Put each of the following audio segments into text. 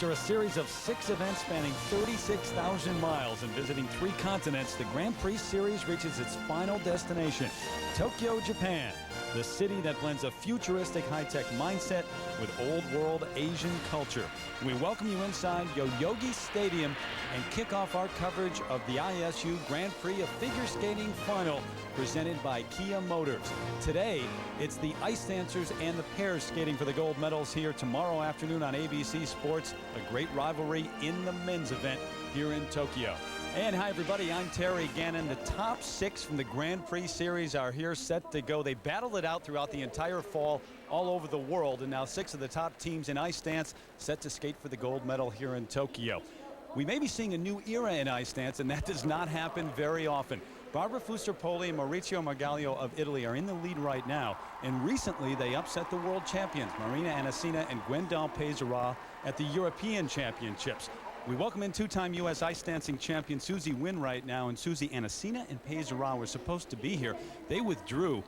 After a series of 6 events spanning 36,000 miles and visiting 3 continents, the Grand Prix Series reaches its final destination, Tokyo, Japan, the city that blends a futuristic high-tech mindset with old-world Asian culture. We welcome you inside Yoyogi Stadium and kick off our coverage of the ISU Grand Prix of Figure Skating Final, presented by Kia Motors. Today, it's the ice dancers and the pairs skating for the gold medals here tomorrow afternoon on ABC Sports, a great rivalry in the men's event here in Tokyo. And hi, everybody. I'm Terry Gannon. The top 6 from the Grand Prix Series are here set to go. They battled it out throughout the entire fall all over the world, and now 6 of the top teams in ice dance set to skate for the gold medal here in Tokyo. We may be seeing a new era in ice dance, and that does not happen very often. Barbara Fuster-Poli and Maurizio Margaglio of Italy are in the lead right now, and recently they upset the world champions, Marina Anasina and Gwendal Pesera, at the European Championships. We welcome in 2-time U.S. ice dancing champion Susie Wynn right now, and Susie, Anasina and Pesera were supposed to be here. They withdrew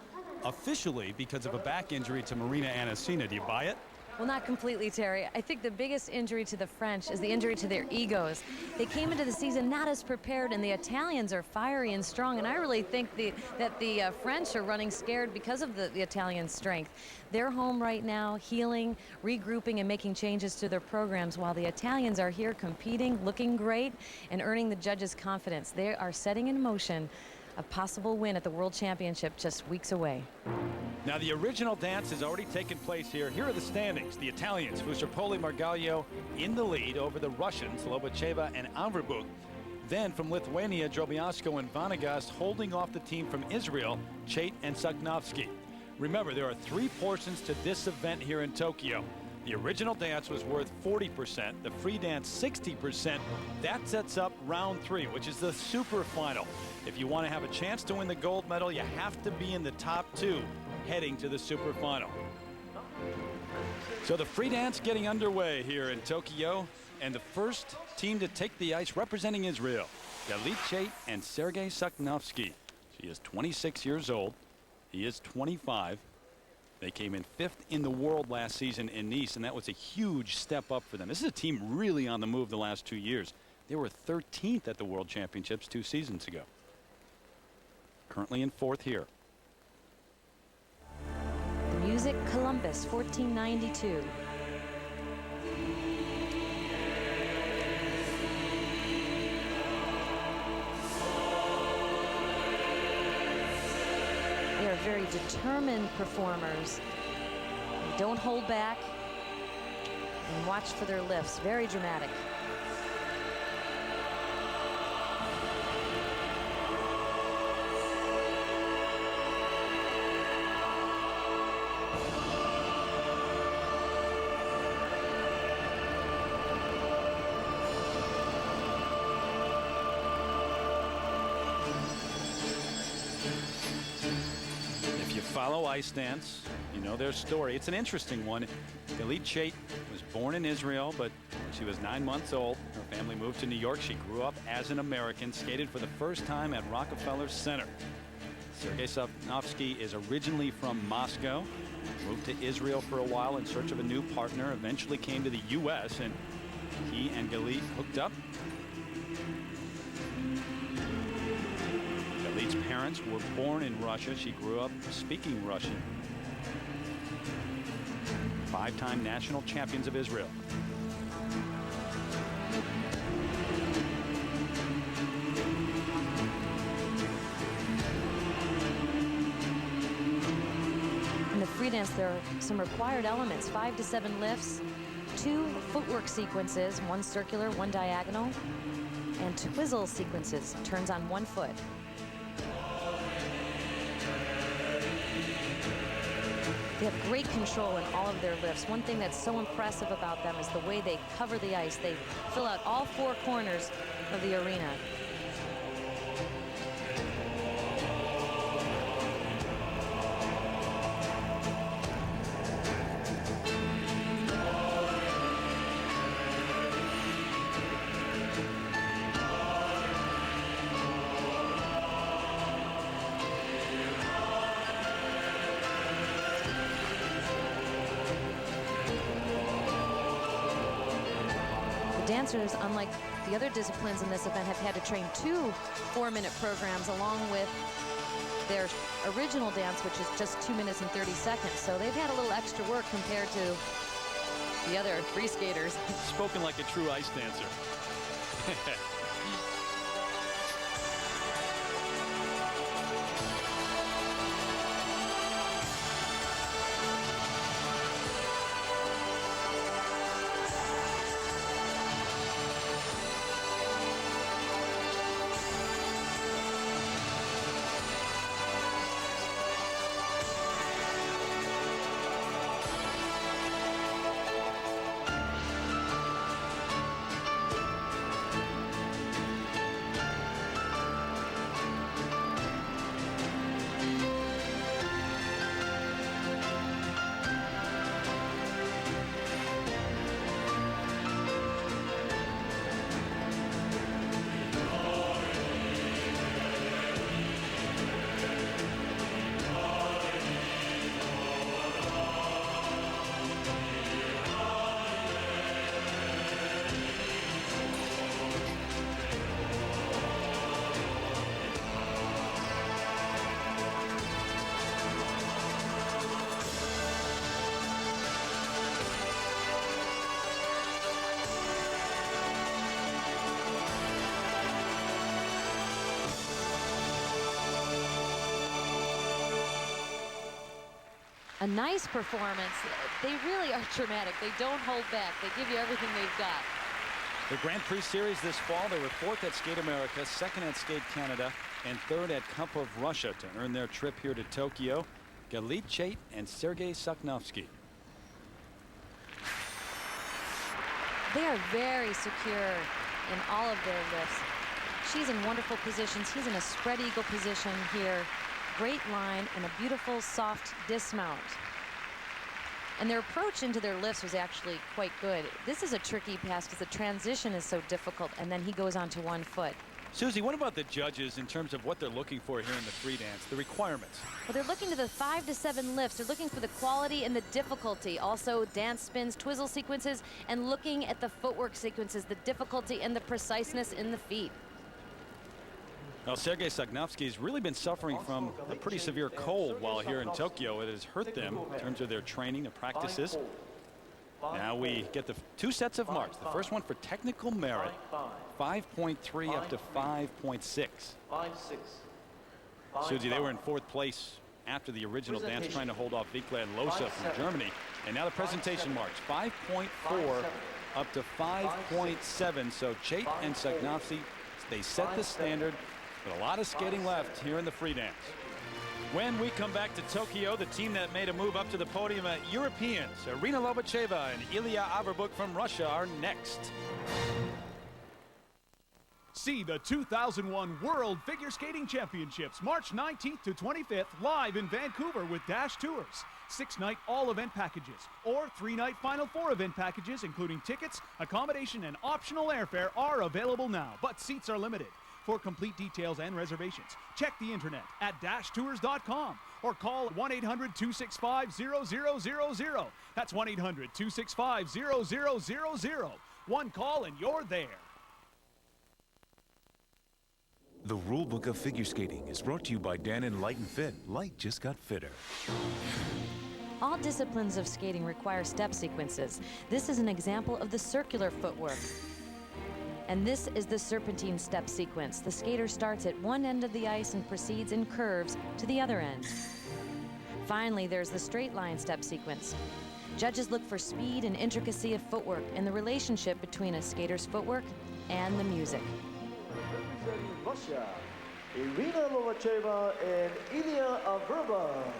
officially because of a back injury to Marina Anasina. Do you buy it? Well, not completely, Terry. I think the biggest injury to the French is the injury to their egos. They came into the season not as prepared, and the Italians are fiery and strong, and I really think that the French are running scared because of the Italian strength. They're home right now, healing, regrouping, and making changes to their programs, while the Italians are here competing, looking great, and earning the judges' confidence. They are setting in motion a possible win at the World Championship just weeks away. Now, the original dance has already taken place here. Here are the standings. The Italians, Fuster-Poli, Margaglio in the lead over the Russians, Lobacheva and Averbuk. Then from Lithuania, Drobiazko and Vanegas holding off the team from Israel, Chait and Suknovsky. Remember, there are 3 portions to this event here in Tokyo. The original dance was worth 40%, the free dance 60%. That sets up round 3, which is the super final. If you want to have a chance to win the gold medal, you have to be in the top 2 heading to the super final. So the free dance getting underway here in Tokyo, and the first team to take the ice representing Israel, Galit Chait and Sergei Suknovsky. She is 26 years old. He is 25. They came in 5th in the world last season in Nice, and that was a huge step up for them. This is a team really on the move the last 2 years. They were 13th at the World Championships 2 seasons ago. Currently in 4th here. Music Columbus, 1492. They are very determined performers. They don't hold back and watch for their lifts. Very dramatic. Follow ice dance, you know their story. It's an interesting one. Galit Chait was born in Israel, but when she was 9 months old, her family moved to New York. She grew up as an American, skated for the first time at Rockefeller Center. Sergei Suknovsky is originally from Moscow, moved to Israel for a while in search of a new partner, eventually came to the U.S., and he and Galit hooked up. Galit's parents were born in Russia. She grew up speaking Russian. 5-time national champions of Israel. In the free dance, there are some required elements: 5 to 7 lifts, 2 footwork sequences, 1 circular, 1 diagonal, and twizzle sequences, turns on 1 foot. They have great control in all of their lifts. One thing that's so impressive about them is the way they cover the ice. They fill out all 4 corners of the arena. dancers, unlike the other disciplines in this event, have had to train 2 4-minute programs along with their original dance, which is just 2 minutes and 30 seconds. So they've had a little extra work compared to the other free skaters. Spoken like a true ice dancer. A nice performance. They really are dramatic. They don't hold back. They give you everything they've got. The Grand Prix Series this fall, they were 4th at Skate America, 2nd at Skate Canada, and 3rd at Cup of Russia. To earn their trip here to Tokyo, Galit Chait and Sergei Soknovsky. They are very secure in all of their lifts. She's in wonderful positions. He's in a spread eagle position here. Great line and a beautiful soft dismount. And their approach into their lifts was actually quite good. This is a tricky pass because the transition is so difficult, and then he goes onto 1 foot. Susie, what about the judges in terms of what they're looking for here in the free dance, the requirements? Well, they're looking to the 5 to 7 lifts. They're looking for the quality and the difficulty. Also, dance spins, twizzle sequences, and looking at the footwork sequences, the difficulty and the preciseness in the feet. Well, Sergei Soknovsky's really been suffering from a pretty severe cold while here in Tokyo. It has hurt them in terms of their training, their practices. Now we get the 2 sets of marks. The first one for technical merit, 5.3 up to 5.6. Susie, they were in 4th place after the original dance, trying to hold off Vikla and Losa from Germany. And now the presentation marks, 5.4 up to 5.7. So Chait and Soknovsky, they set the standard. But a lot of skating left here in the free dance. When we come back to Tokyo, the team that made a move up to the podium, Europeans, Irina Lobacheva and Ilya Averbuk from Russia, are next. See the 2001 World Figure Skating Championships, March 19th to 25th, live in Vancouver with Dash Tours. 6-night all-event packages or 3-night Final Four event packages, including tickets, accommodation, and optional airfare, are available now, but seats are limited. For complete details and reservations, check the internet at dashtours.com or call 1-800-265-0000. That's 1-800-265-0000. One call and you're there. The Rulebook of Figure Skating is brought to you by Dan and Light and Fit. Light just got fitter. All disciplines of skating require step sequences. This is an example of the circular footwork. And this is the serpentine step sequence. The skater starts at one end of the ice and proceeds in curves to the other end. Finally, there's the straight line step sequence. Judges look for speed and intricacy of footwork and the relationship between a skater's footwork and the music. Representing Russia, Irina Lobacheva and Ilya Averbuk.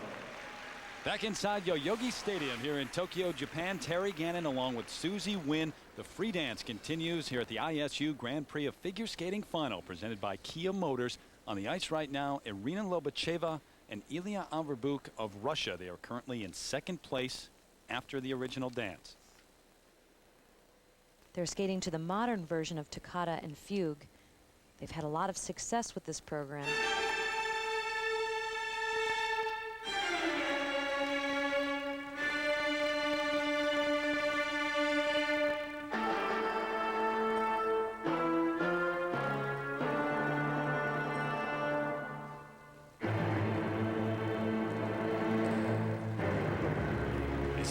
Back inside Yoyogi Stadium here in Tokyo, Japan, Terry Gannon along with Susie Wynn. The free dance continues here at the ISU Grand Prix of Figure Skating Final, presented by Kia Motors. On the ice right now, Irina Lobacheva and Ilya Averbuk of Russia. They are currently in 2nd place after the original dance. They're skating to the modern version of toccata and fugue. They've had a lot of success with this program.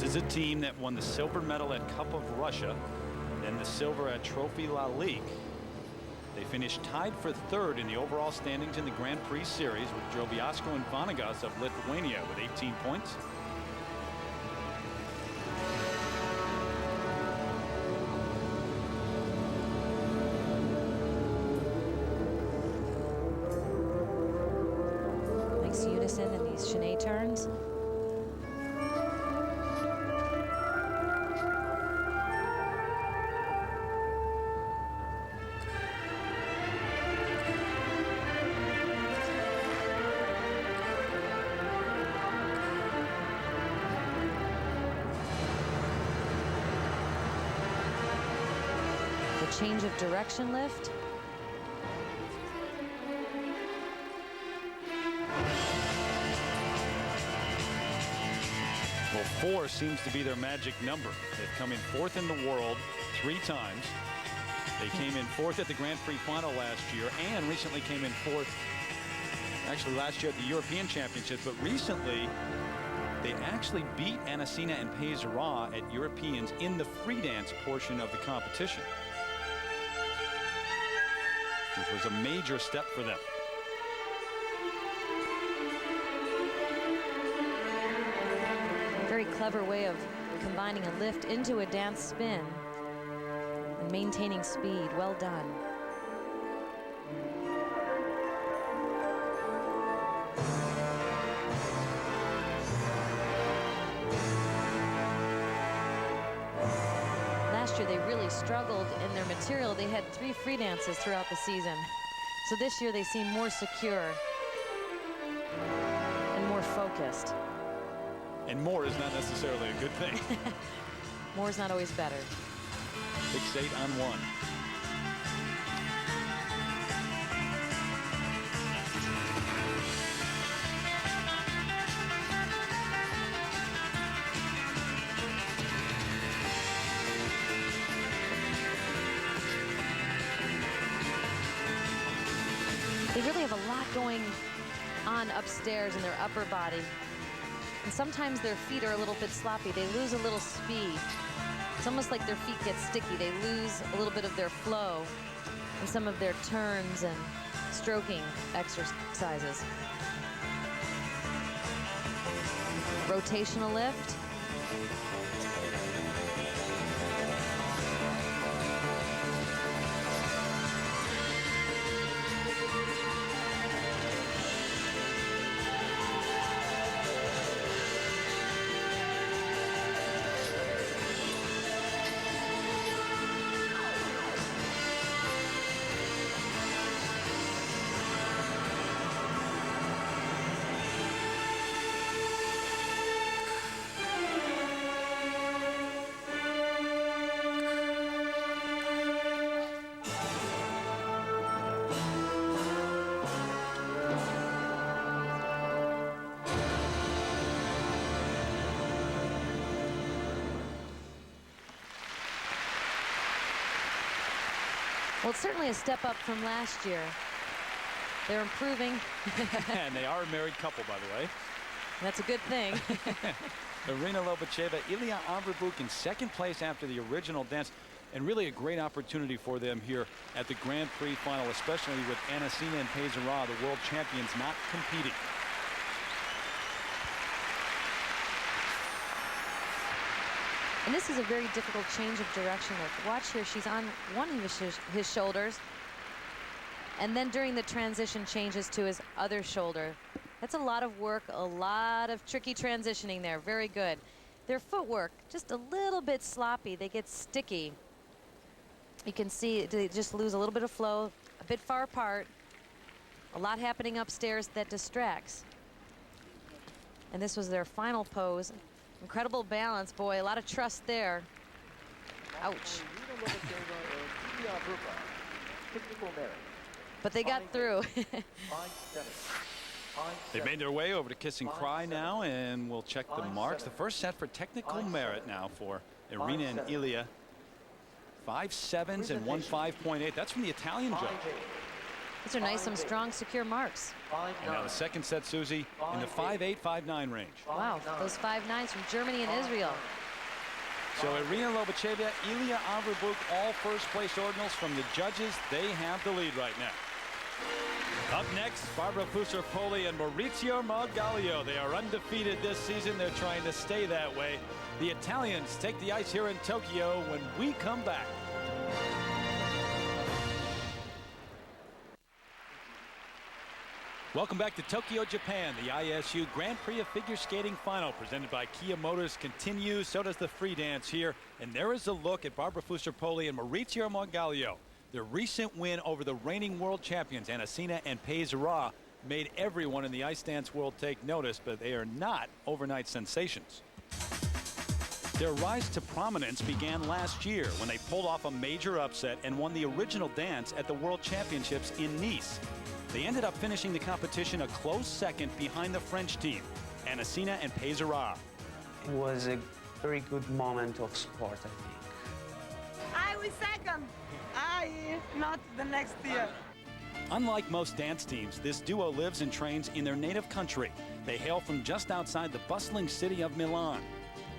This is a team that won the silver medal at Cup of Russia and the silver at Trophy La Ligue. They finished tied for third in the overall standings in the Grand Prix series with Drobiazko and Vanagas of Lithuania with 18 points. Nice unison in these chaîné turns. Change of direction lift. Well, 4 seems to be their magic number. They've come in 4th in the world 3 times. They came in 4th at the Grand Prix final last year and recently came in 4th, actually last year at the European Championships, but recently they actually beat Anasina and Pezera at Europeans in the free dance portion of the competition, which was a major step for them. Very clever way of combining a lift into a dance spin and maintaining speed. Well done. Last year they really struggled in their material. They had 3 free dances throughout the season. So this year they seem more secure and more focused. And more is not necessarily a good thing. More is not always better. 6-8 on 1. They really have a lot going on upstairs in their upper body. And sometimes their feet are a little bit sloppy. They lose a little speed. It's almost like their feet get sticky. They lose a little bit of their flow in some of their turns and stroking exercises. Rotational lift. Well, it's certainly a step up from last year. They're improving. And they are a married couple, by the way. That's a good thing. Irina Lobacheva, Ilya Averbuk in 2nd place after the original dance. And really a great opportunity for them here at the Grand Prix final, especially with Anasina and Pezera, the world champions, not competing. And this is a very difficult change of direction lift. Watch here, she's on one of his shoulders, and then during the transition changes to his other shoulder. That's a lot of work, a lot of tricky transitioning there. Very good. Their footwork, just a little bit sloppy. They get sticky. You can see they just lose a little bit of flow, a bit far apart. A lot happening upstairs that distracts. And this was their final pose. Incredible balance, boy, a lot of trust there. Ouch. But they got through. They've made their way over to Kiss and Cry now, and we'll check the marks. The first set for technical merit now for Irina and Ilya. 5 7s and 1 5.8. That's from the Italian judge. These are nice, some strong, secure marks. And now the second set, Susie, in the 5-8, 5-9 range. Wow, those 5-9s from Germany and Israel. So Irina Lobacheva, Ilya Averbuk, all first-place ordinals from the judges. They have the lead right now. Up next, Barbara Fusar-Poli and Maurizio Margaglio. They are undefeated this season. They're trying to stay that way. The Italians take the ice here in Tokyo when we come back. Welcome back to Tokyo, Japan. The ISU Grand Prix of Figure Skating Final presented by Kia Motors continues. So does the free dance here. And there is a look at Barbara Fusar-Poli and Maurizio Margaglio. Their recent win over the reigning world champions, Anasina and Peisera, made everyone in the ice dance world take notice, but they are not overnight sensations. Their rise to prominence began last year when they pulled off a major upset and won the original dance at the World Championships in Nice. They ended up finishing the competition a close second behind the French team, Anasina and Peisera. It was a very good moment of sport, I think. I was second. Not the next year. Unlike most dance teams, this duo lives and trains in their native country. They hail from just outside the bustling city of Milan.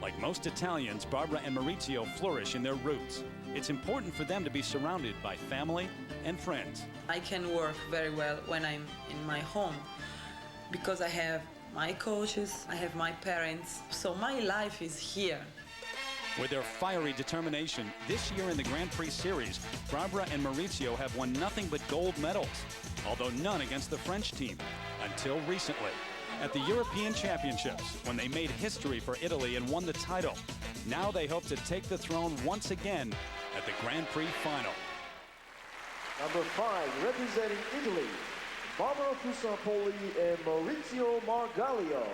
Like most Italians, Barbara and Maurizio flourish in their roots. It's important for them to be surrounded by family and friends. I can work very well when I'm in my home because I have my coaches, I have my parents, so my life is here. With their fiery determination, this year in the Grand Prix Series, Barbara and Maurizio have won nothing but gold medals, although none against the French team, until recently. At the European Championships, when they made history for Italy and won the title. Now they hope to take the throne once again at the Grand Prix final. Number 5, representing Italy, Barbara Fusar-Poli and Maurizio Margaglio.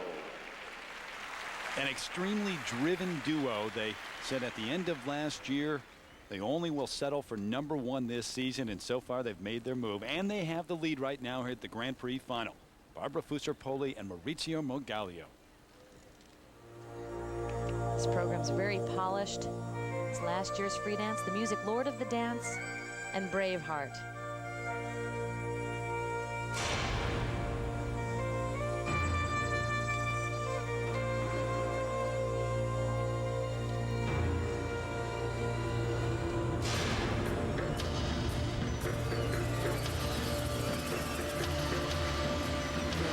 An extremely driven duo. They said at the end of last year they only will settle for #1 this season, and so far they've made their move, and they have the lead right now here at the Grand Prix final. Barbara Fusar-Poli and Maurizio Margaglio. This program's very polished. It's last year's free dance, the music Lord of the Dance, and Braveheart.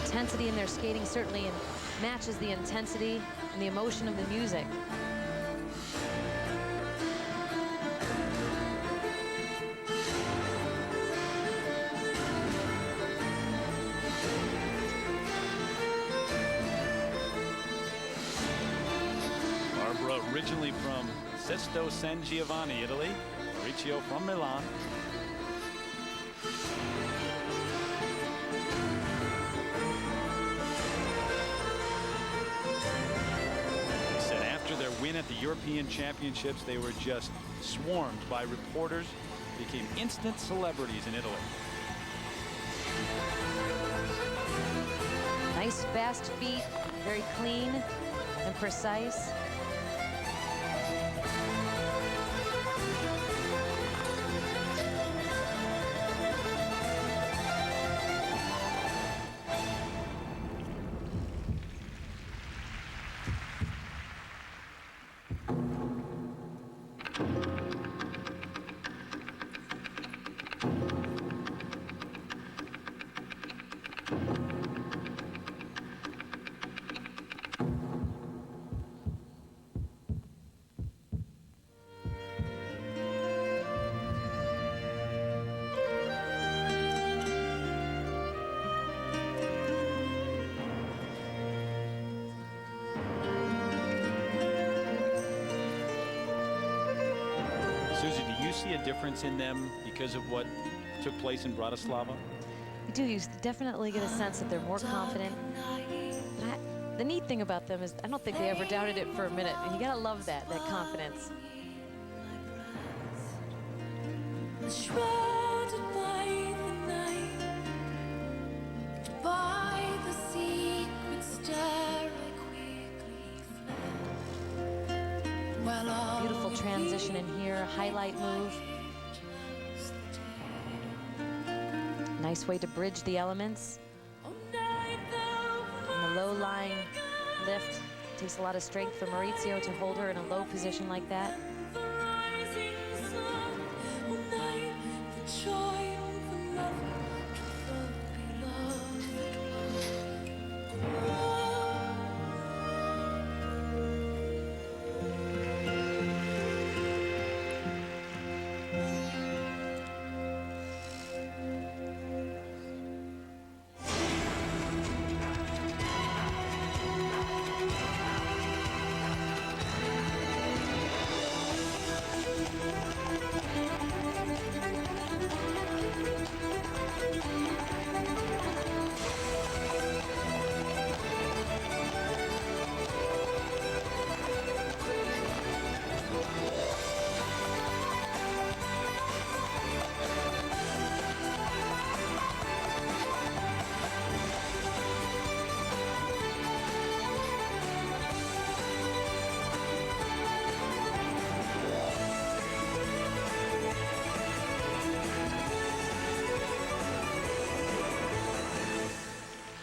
The intensity in their skating certainly matches the intensity and the emotion of the music. Barbara originally from Sesto San Giovanni, Italy. Maurizio from Milan. Their win at the European Championships, they were just swarmed by reporters, became instant celebrities in Italy. Nice fast feet, very clean and precise. Susie, do you see a difference in them because of what took place in Bratislava? You do. You definitely get a sense that they're more confident. But the neat thing about them is I don't think they ever doubted it for a minute. And you gotta love that confidence. Shrouded by the night, by the secret star I quickly fled. While all Beautiful transition in here, highlight move. Nice Nice way to bridge the elements. And the low-lying lift takes a lot of strength for Maurizio to hold her in a low position like that.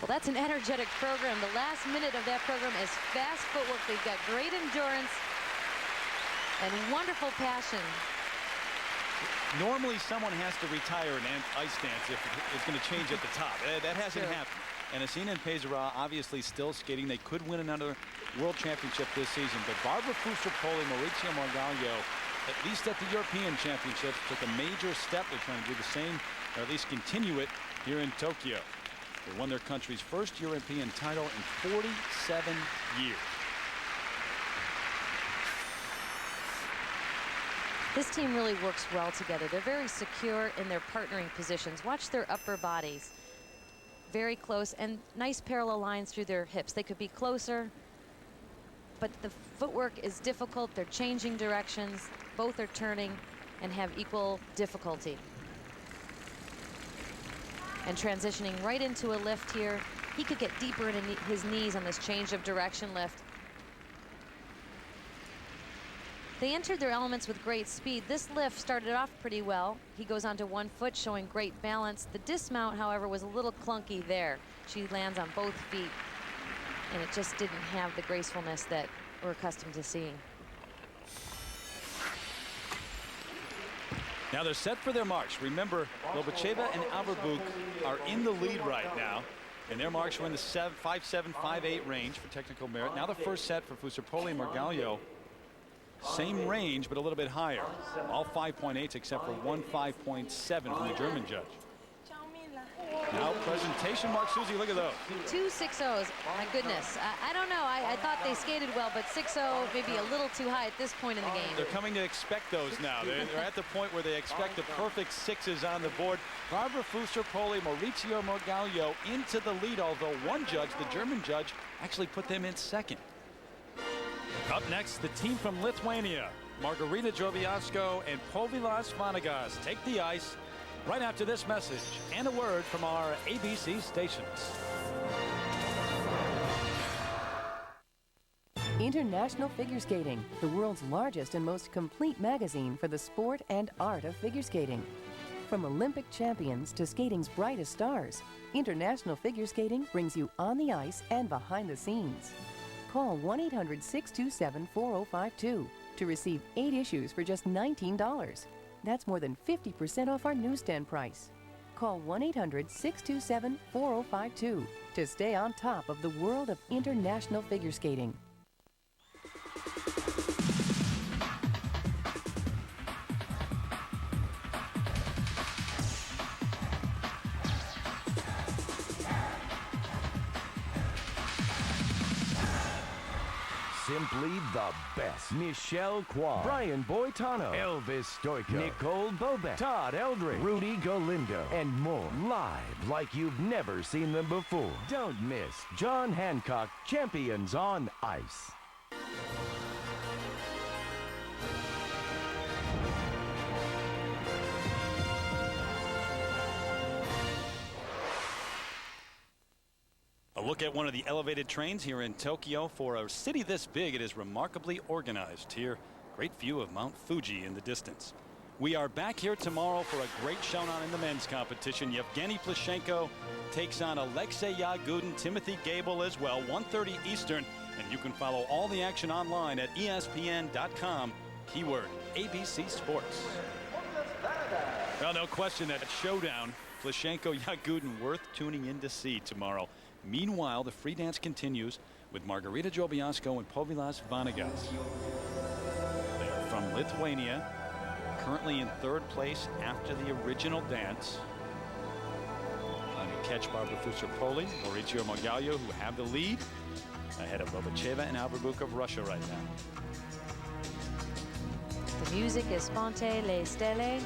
Well, that's an energetic program. The last minute of that program is fast footwork. They've got great endurance and wonderful passion. Normally, someone has to retire an ice dance if it's going to change at the top. That hasn't happened. And Asina and Pesara obviously still skating. They could win another world championship this season. But Barbara Fusar-Poli, Maurizio Margaglio, at least at the European Championships, took a major step. They're trying to do the same, or at least continue it here in Tokyo. They won their country's first European title in 47 years. This team really works well together. They're very secure in their partnering positions. Watch their upper bodies. Very close and nice parallel lines through their hips. They could be closer, but the footwork is difficult. They're changing directions. Both are turning and have equal difficulty. And transitioning right into a lift here. He could get deeper into his knees on this change of direction lift. They entered their elements with great speed. This lift started off pretty well. He goes onto one foot, showing great balance. The dismount, however, was a little clunky there. She lands on both feet, and it just didn't have the gracefulness that we're accustomed to seeing. Now they're set for their march. Remember, Lobacheva and Averbuk are in the lead right now, and their marks were in the 5-7, 5-8 range for technical merit. Now the first set for Fusar-Poli and Margaglio. Same range, but a little bit higher. All 5.8s except for one 5.7 from the German judge. Now presentation mark, Susie, look at those. 2 6-0s, my goodness. I don't know, I thought they skated well, but 6-0 maybe a little too high at this point in the game. They're coming to expect those now. They're at the point where they expect the perfect sixes on the board. Barbara Fusar-Poli, Maurizio Margaglio into the lead, although one judge, the German judge, actually put them in second. Up next, the team from Lithuania, Margarita Drobiazko and Povilas Vanagas, take the ice right after this message and a word from our ABC stations. International Figure Skating, the world's largest and most complete magazine for the sport and art of figure skating. From Olympic champions to skating's brightest stars, International Figure Skating brings you on the ice and behind the scenes. Call 1-800-627-4052 to receive 8 issues for just $19. That's more than 50% off our newsstand price. Call 1-800-627-4052 to stay on top of the world of international figure skating. Simply the best. Michelle Kwan, Brian Boitano, Elvis Stoico, Nicole Bobek, Todd Eldridge, Rudy Galindo, and more. Live like you've never seen them before. Don't miss John Hancock, Champions on Ice. A look at one of the elevated trains here in Tokyo. For a city this big, it is remarkably organized here. Great view of Mount Fuji in the distance. We are back here tomorrow for a great showdown in the men's competition. Yevgeny Plushenko takes on Alexei Yagudin, Timothy Gable as well, 1:30 Eastern. And you can follow all the action online at ESPN.com. Keyword ABC Sports. Well, no question that showdown, Plushenko Yagudin, worth tuning in to see tomorrow. Meanwhile, the free dance continues with Margarita Drobiazko and Povilas Vanagas. They are from Lithuania, currently in 3rd place after the original dance. On the catch, Barbara Fusar-Poli, Maurizio Margallo, who have the lead, ahead of Lobacheva and Averbuk of Russia right now. The music is Fonte le Stelle.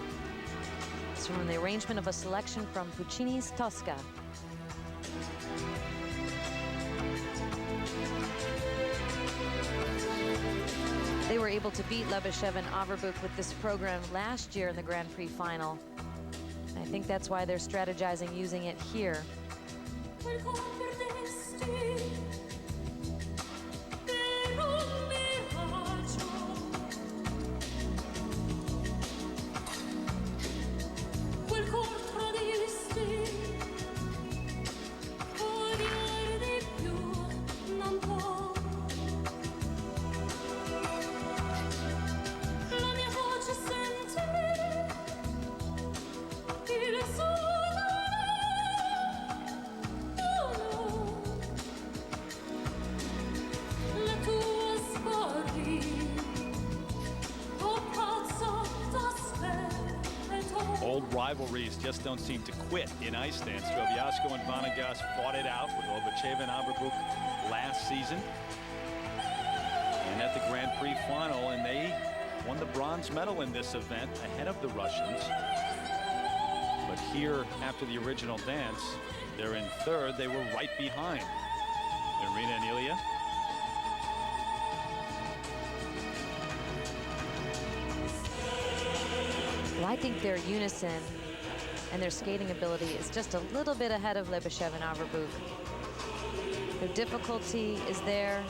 It's from the arrangement of a selection from Puccini's Tosca. They were able to beat Lebeshev and Averbuk with this program last year in the Grand Prix final. I think that's why they're strategizing using it here. Old rivalries just don't seem to quit in ice dance. Drobiazko and Vanagas fought it out with Lobacheva and Averbuk last season and at the Grand Prix final, and they won the bronze medal in this event ahead of the Russians. But here, after the original dance, they're in 3rd. They were right behind Irina and Ilya. Well, I think their unison and their skating ability is just a little bit ahead of Lebeshev and Averbuk. Their difficulty is there,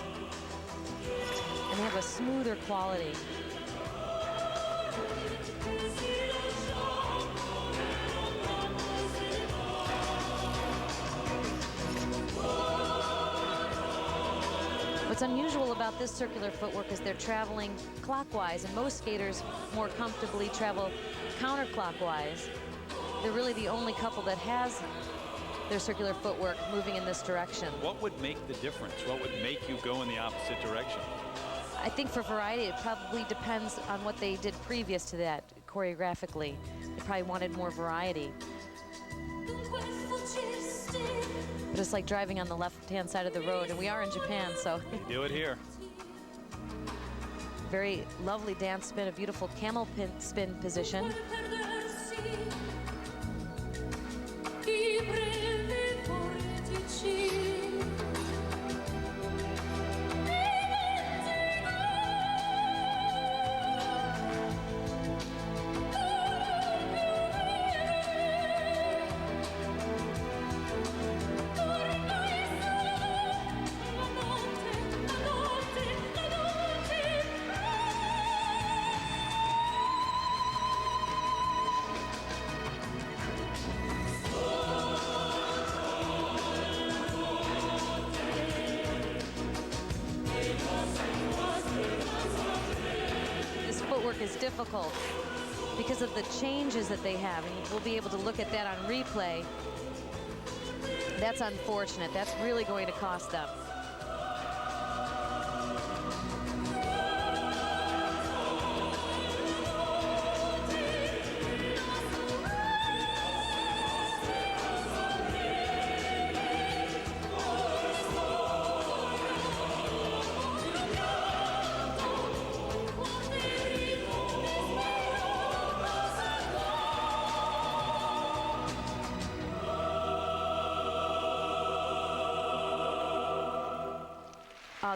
and they have a smoother quality. What's unusual about this circular footwork is they're traveling clockwise, and most skaters more comfortably travel counterclockwise. They're really the only couple that has their circular footwork moving in this direction. What would make the difference? What would make you go in the opposite direction? I think for variety, it probably depends on what they did previous to that choreographically. They probably wanted more variety. But it's like driving on the left-hand side of the road, and we are in Japan, so. They do it here. Very lovely dance spin, a beautiful camel spin position. Is difficult because of the changes that they have, and we'll be able to look at that on replay. That's unfortunate. That's really going to cost them.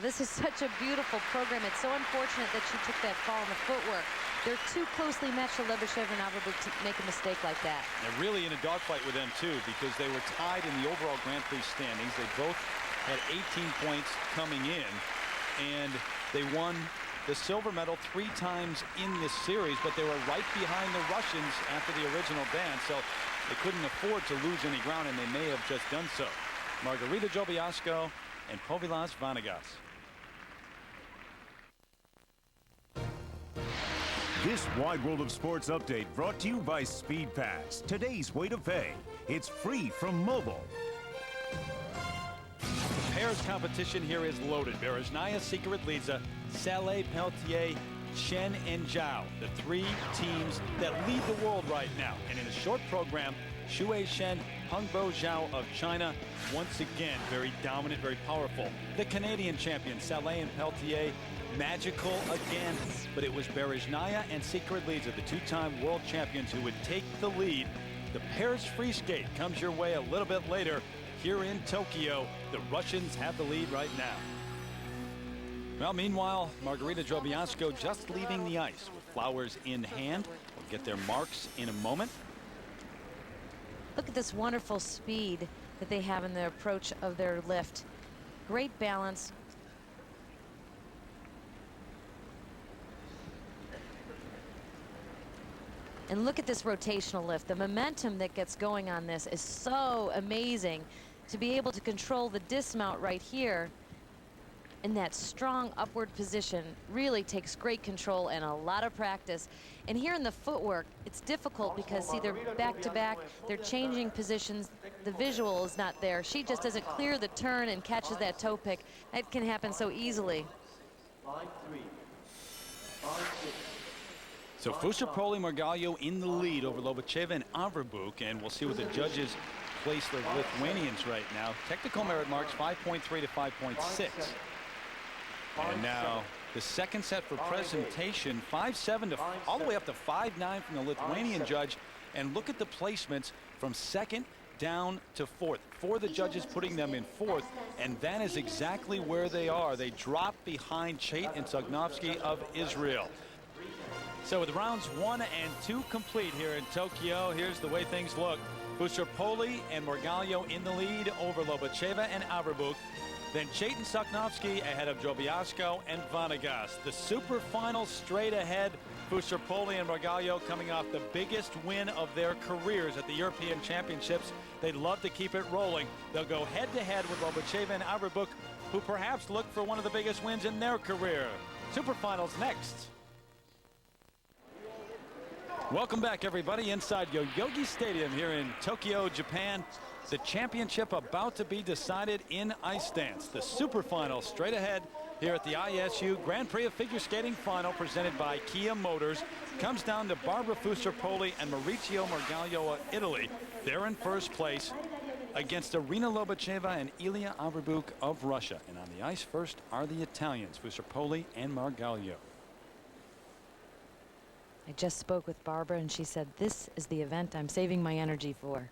This is such a beautiful program. It's so unfortunate that she took that fall in the footwork. They're too closely matched to Lebeshev and Averbuk to make a mistake like that. They're really in a dogfight with them, too, because they were tied in the overall Grand Prix standings. They both had 18 points coming in, and they won the silver medal 3 times in this series, but they were right behind the Russians after the original dance, so they couldn't afford to lose any ground, and they may have just done so. Margarita Drobiazko and Povilas Vanagas. This Wide World of Sports update brought to you by Speed Pass. Today's way to pay. It's free from mobile. The pairs competition here is loaded. Berezhnaya, Sikoridzidze, Saleh, Peltier, Chen, and Zhao, the 3 teams that lead the world right now. And in a short program, Xue Shen, Hongbo Zhao of China, once again very dominant, very powerful. The Canadian champions, Saleh and Peltier, magical again, but it was Berezhnaya and Sikoridzidze, the 2-time world champions, who would take the lead. The pairs free skate comes your way a little bit later here in Tokyo. The Russians have the lead right now. Well, meanwhile, Margarita Drobiazko just leaving the ice with flowers in hand. We'll get their marks in a moment. Look at this wonderful speed that they have in the approach of their lift. Great balance. And look at this rotational lift. The momentum that gets going on this is so amazing. To be able to control the dismount right here in that strong upward position really takes great control and a lot of practice. And here in the footwork, it's difficult because, see, they're back to back, they're changing positions, the visual is not there. She just doesn't clear the turn and catches that toe pick. That can happen so easily. So Fusar-Poli, Margalio in the lead over Lobacheva and Averbuk, and we'll see what the judges place the Lithuanians right now. Technical merit marks 5.3 to 5.6. And now the second set for presentation, 5-7 to all the way up to 5-9 from the Lithuanian judge. And look at the placements from second down to fourth. 4 of the judges putting them in fourth, and that is exactly where they are. They drop behind Chait and Sognovsky of Israel. So with rounds 1 and 2 complete here in Tokyo, here's the way things look. Fusar-Poli and Margalio in the lead over Lobacheva and Averbuk. Then Chait and Sognovsky ahead of Drobiazko and Vanagas. The super final straight ahead. Fusar-Poli and Margalio coming off the biggest win of their careers at the European Championships. They'd love to keep it rolling. They'll go head-to-head with Lobacheva and Averbuk, who perhaps look for one of the biggest wins in their career. Superfinals next. Welcome back, everybody, inside Yoyogi Stadium here in Tokyo, Japan. The championship about to be decided in ice dance. The super final straight ahead here at the ISU Grand Prix of Figure Skating final presented by Kia Motors. Comes down to Barbara Fusar-Poli and Maurizio Margalio of Italy. They're in first place against Arina Lobacheva and Ilya Averbuk of Russia. And on the ice first are the Italians, Fusar-Poli and Margalio. I just spoke with Barbara and she said, this is the event I'm saving my energy for.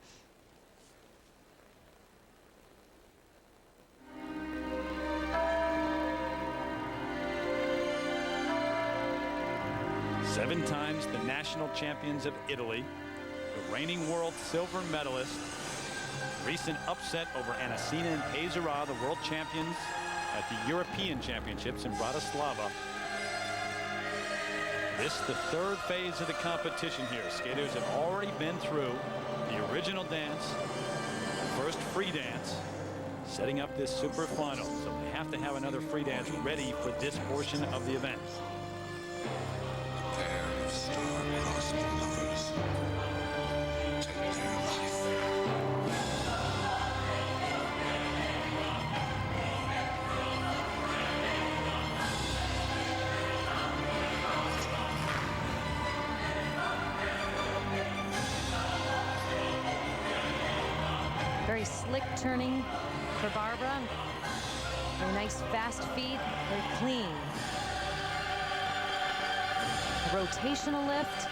Seven times the national champions of Italy, the reigning world silver medalist, recent upset over Anasina and Pesara, the world champions at the European Championships in Bratislava. This the third phase of the competition here. Skaters have already been through the original dance, first free dance, setting up this super final. So they have to have another free dance ready for this portion of the event. Very slick turning for Barbara. Very nice fast feet, very clean. A rotational lift,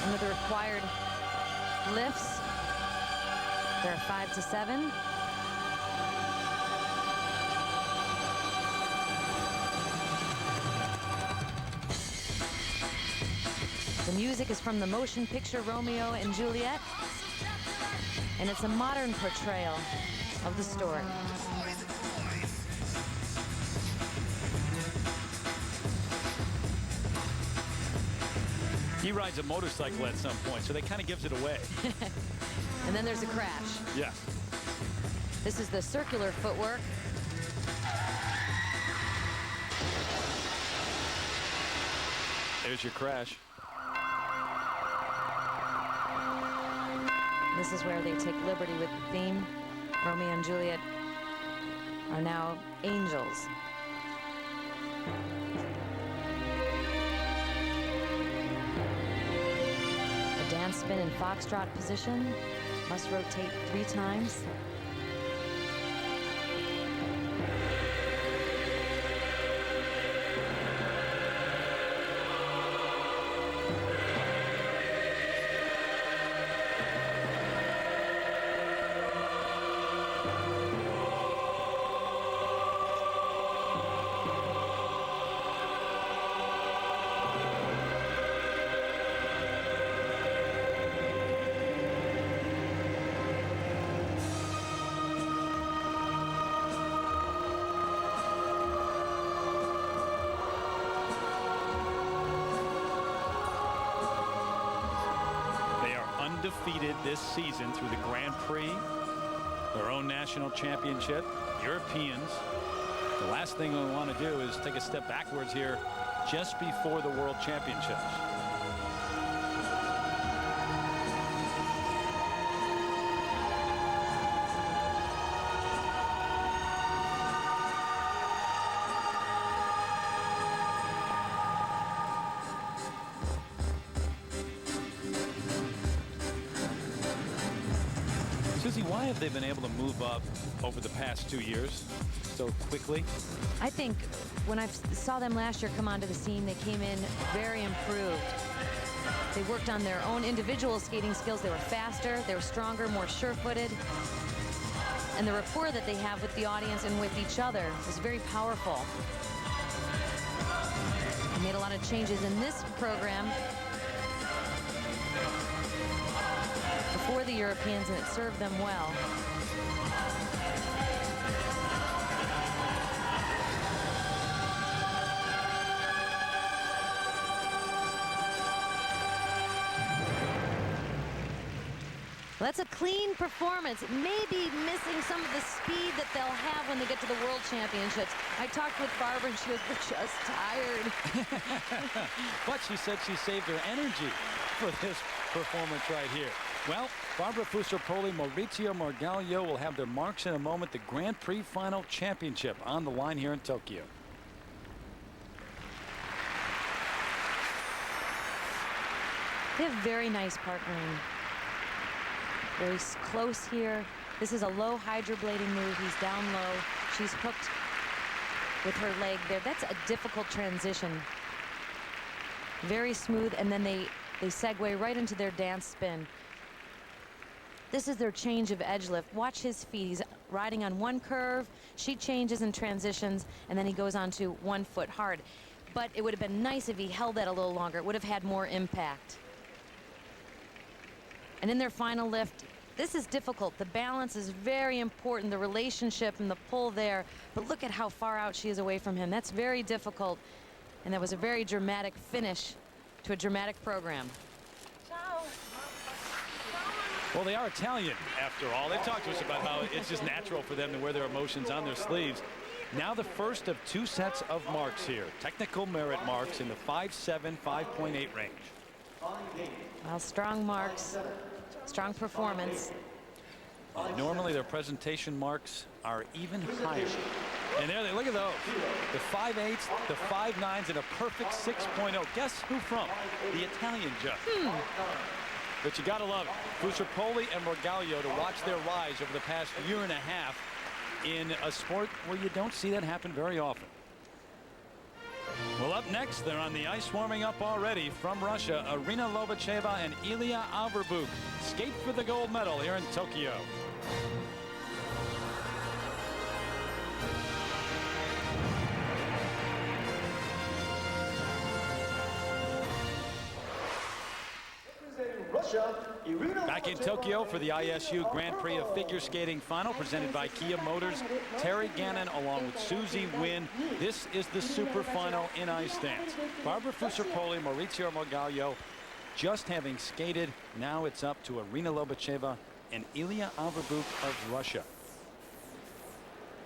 one of the required lifts. There are 5 to 7. The music is from the motion picture Romeo and Juliet, and it's a modern portrayal of the story. He rides a motorcycle at some point, so that kind of gives it away. And then there's a crash. Yeah. This is the circular footwork. There's your crash. This is where they take liberty with the theme. Romeo and Juliet are now angels. A dance spin in foxtrot position. Must rotate 3 times. Undefeated this season through the Grand Prix, their own national championship, Europeans. The last thing we want to do is take a step backwards here just before the World Championships. Susie, why have they been able to move up over the past 2 years so quickly? I think when I saw them last year come onto the scene, they came in very improved. They worked on their own individual skating skills. They were faster, they were stronger, more sure-footed. And the rapport that they have with the audience and with each other is very powerful. They made a lot of changes in this program for the Europeans, and it served them well. Well, that's a clean performance. It may be missing some of the speed that they'll have when they get to the World Championships. I talked with Barbara, and she was just tired. But she said she saved her energy for this performance right here. Well, Barbara Fusser-Poli, Maurizio Margaglio will have their marks in a moment. The Grand Prix Final Championship on the line here in Tokyo. They have very nice partnering. Very close here. This is a low hydroblading move. He's down low. She's hooked with her leg there. That's a difficult transition. Very smooth, and then they segue right into their dance spin. This is their change of edge lift. Watch his feet. He's riding on one curve. She changes and transitions, and then he goes on to 1 foot hard. But it would have been nice if he held that a little longer. It would have had more impact. And in their final lift, this is difficult. The balance is very important, the relationship and the pull there. But look at how far out she is away from him. That's very difficult. And that was a very dramatic finish to a dramatic program. Well, they are Italian, after all. They talked to us about how it's just natural for them to wear their emotions on their sleeves. Now the first of 2 sets of marks here. Technical merit marks in the 5.7, 5.8 range. Well, strong marks, strong performance. Normally their presentation marks are even higher. And there they look at those. The 5.8s, the 5.9s, and a perfect 6.0. Guess who from? The Italian judge. But you gotta love it. Fusser-Poli and Margaglio to watch their rise over the past year and a half in a sport where you don't see that happen very often. Well, up next, they're on the ice warming up already from Russia. Arina Lobacheva and Ilya Averbuk skate for the gold medal here in Tokyo. Back in Tokyo for the ISU Grand Prix of Figure Skating Final, presented by Kia Motors. Terry Gannon along with Susie Wynn. This is the super final in ice dance. Barbara Fusser-Poli, Maurizio Margaglio, just having skated. Now it's up to Arina Lobacheva and Ilya Averbuk of Russia.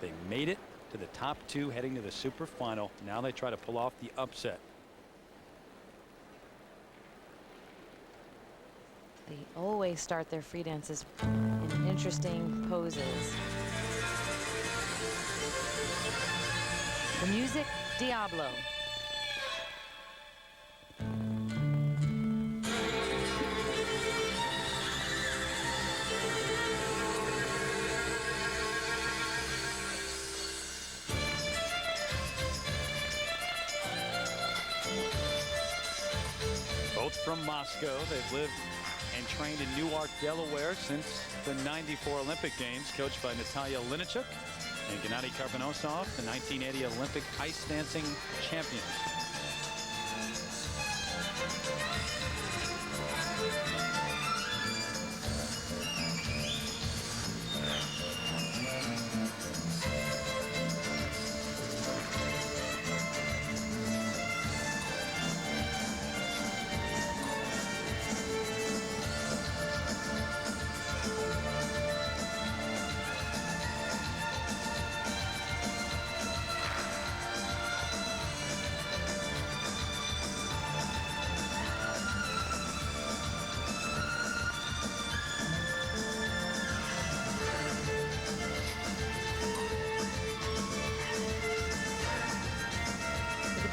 They made it to the top two heading to the super final. Now they try to pull off the upset. They always start their free dances in interesting poses. The music, Diablo. Both from Moscow. They've lived and trained in Newark, Delaware since the '94 Olympic Games, coached by Natalia Linichuk and Gennady Karponosov, the 1980 Olympic ice dancing champions.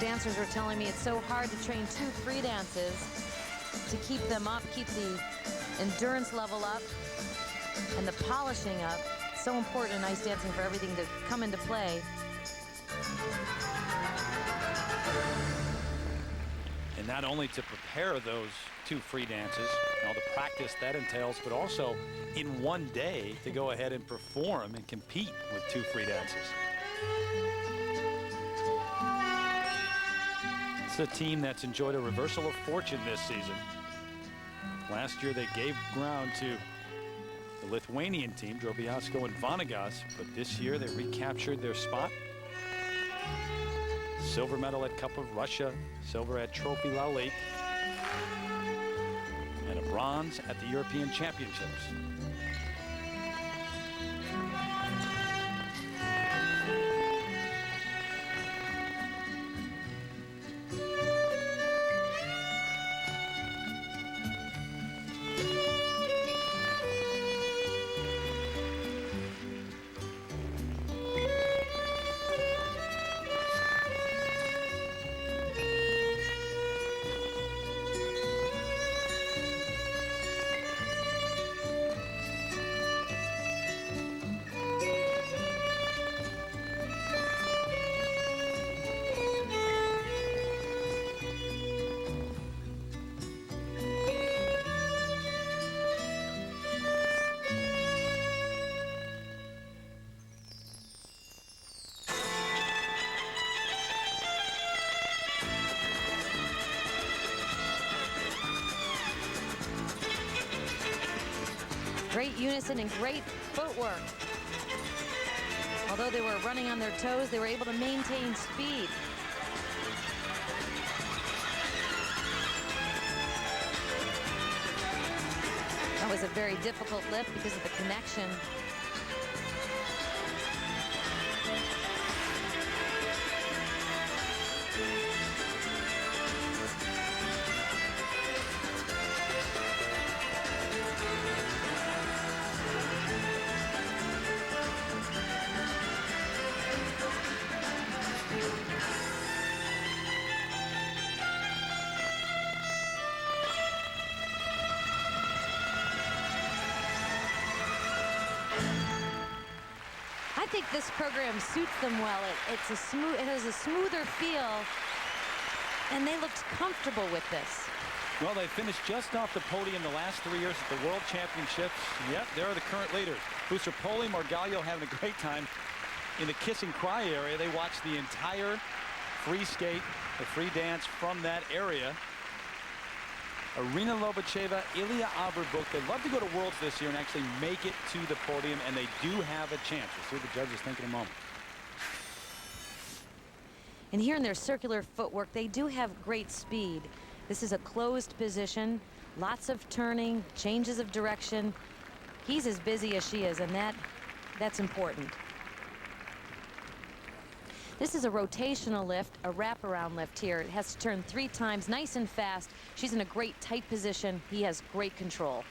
Dancers were telling me it's so hard to train two free dances to keep them up, keep the endurance level up and the polishing up. It's so important in ice dancing for everything to come into play. And not only to prepare those two free dances and all the practice that entails, but also in one day to go ahead and perform and compete with two free dances. It's a team that's enjoyed a reversal of fortune this season. Last year they gave ground to the Lithuanian team, Drobiazko and Vanagas, but this year they recaptured their spot. Silver medal at Cup of Russia, silver at Trophy Lally, and a bronze at the European Championships. Great unison and great footwork. Although they were running on their toes, they were able to maintain speed. That was a very difficult lift because of the connection. I think this program suits them well. It has a smoother feel, and they looked comfortable with this. Well, they finished just off the podium the last 3 years at the World Championships. Yep, they're the current leaders. Busarpoli, Margallo having a great time in the kiss and cry area. They watched the entire free skate, the free dance from that area. Arina Lobacheva, Ilya Averbuk, they'd love to go to Worlds this year and actually make it to the podium, and they do have a chance. We'll see what the judges think in a moment. And here in their circular footwork, they do have great speed. This is a closed position, lots of turning, changes of direction. He's as busy as she is, and that's important. This is a rotational lift, a wraparound lift here. It has to turn 3 times, nice and fast. She's in a great tight position. He has great control.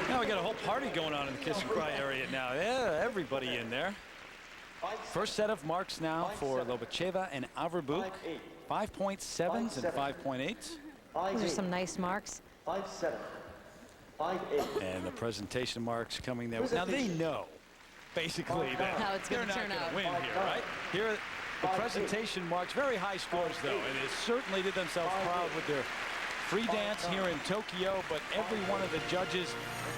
Now we got a whole party going on in the kiss and cry area now. Yeah, everybody in there. First set of marks now for Lobacheva and Averbuk. 5.7s and 5.8s. Those are some nice marks. 5-7, 5-8. And the presentation marks coming there. Now they know, basically, that how it's they're going to not turn going out. to win here, right? Here, the presentation marks, very high scores, though, and they certainly did themselves proud with their free dance here in Tokyo, but every one of the judges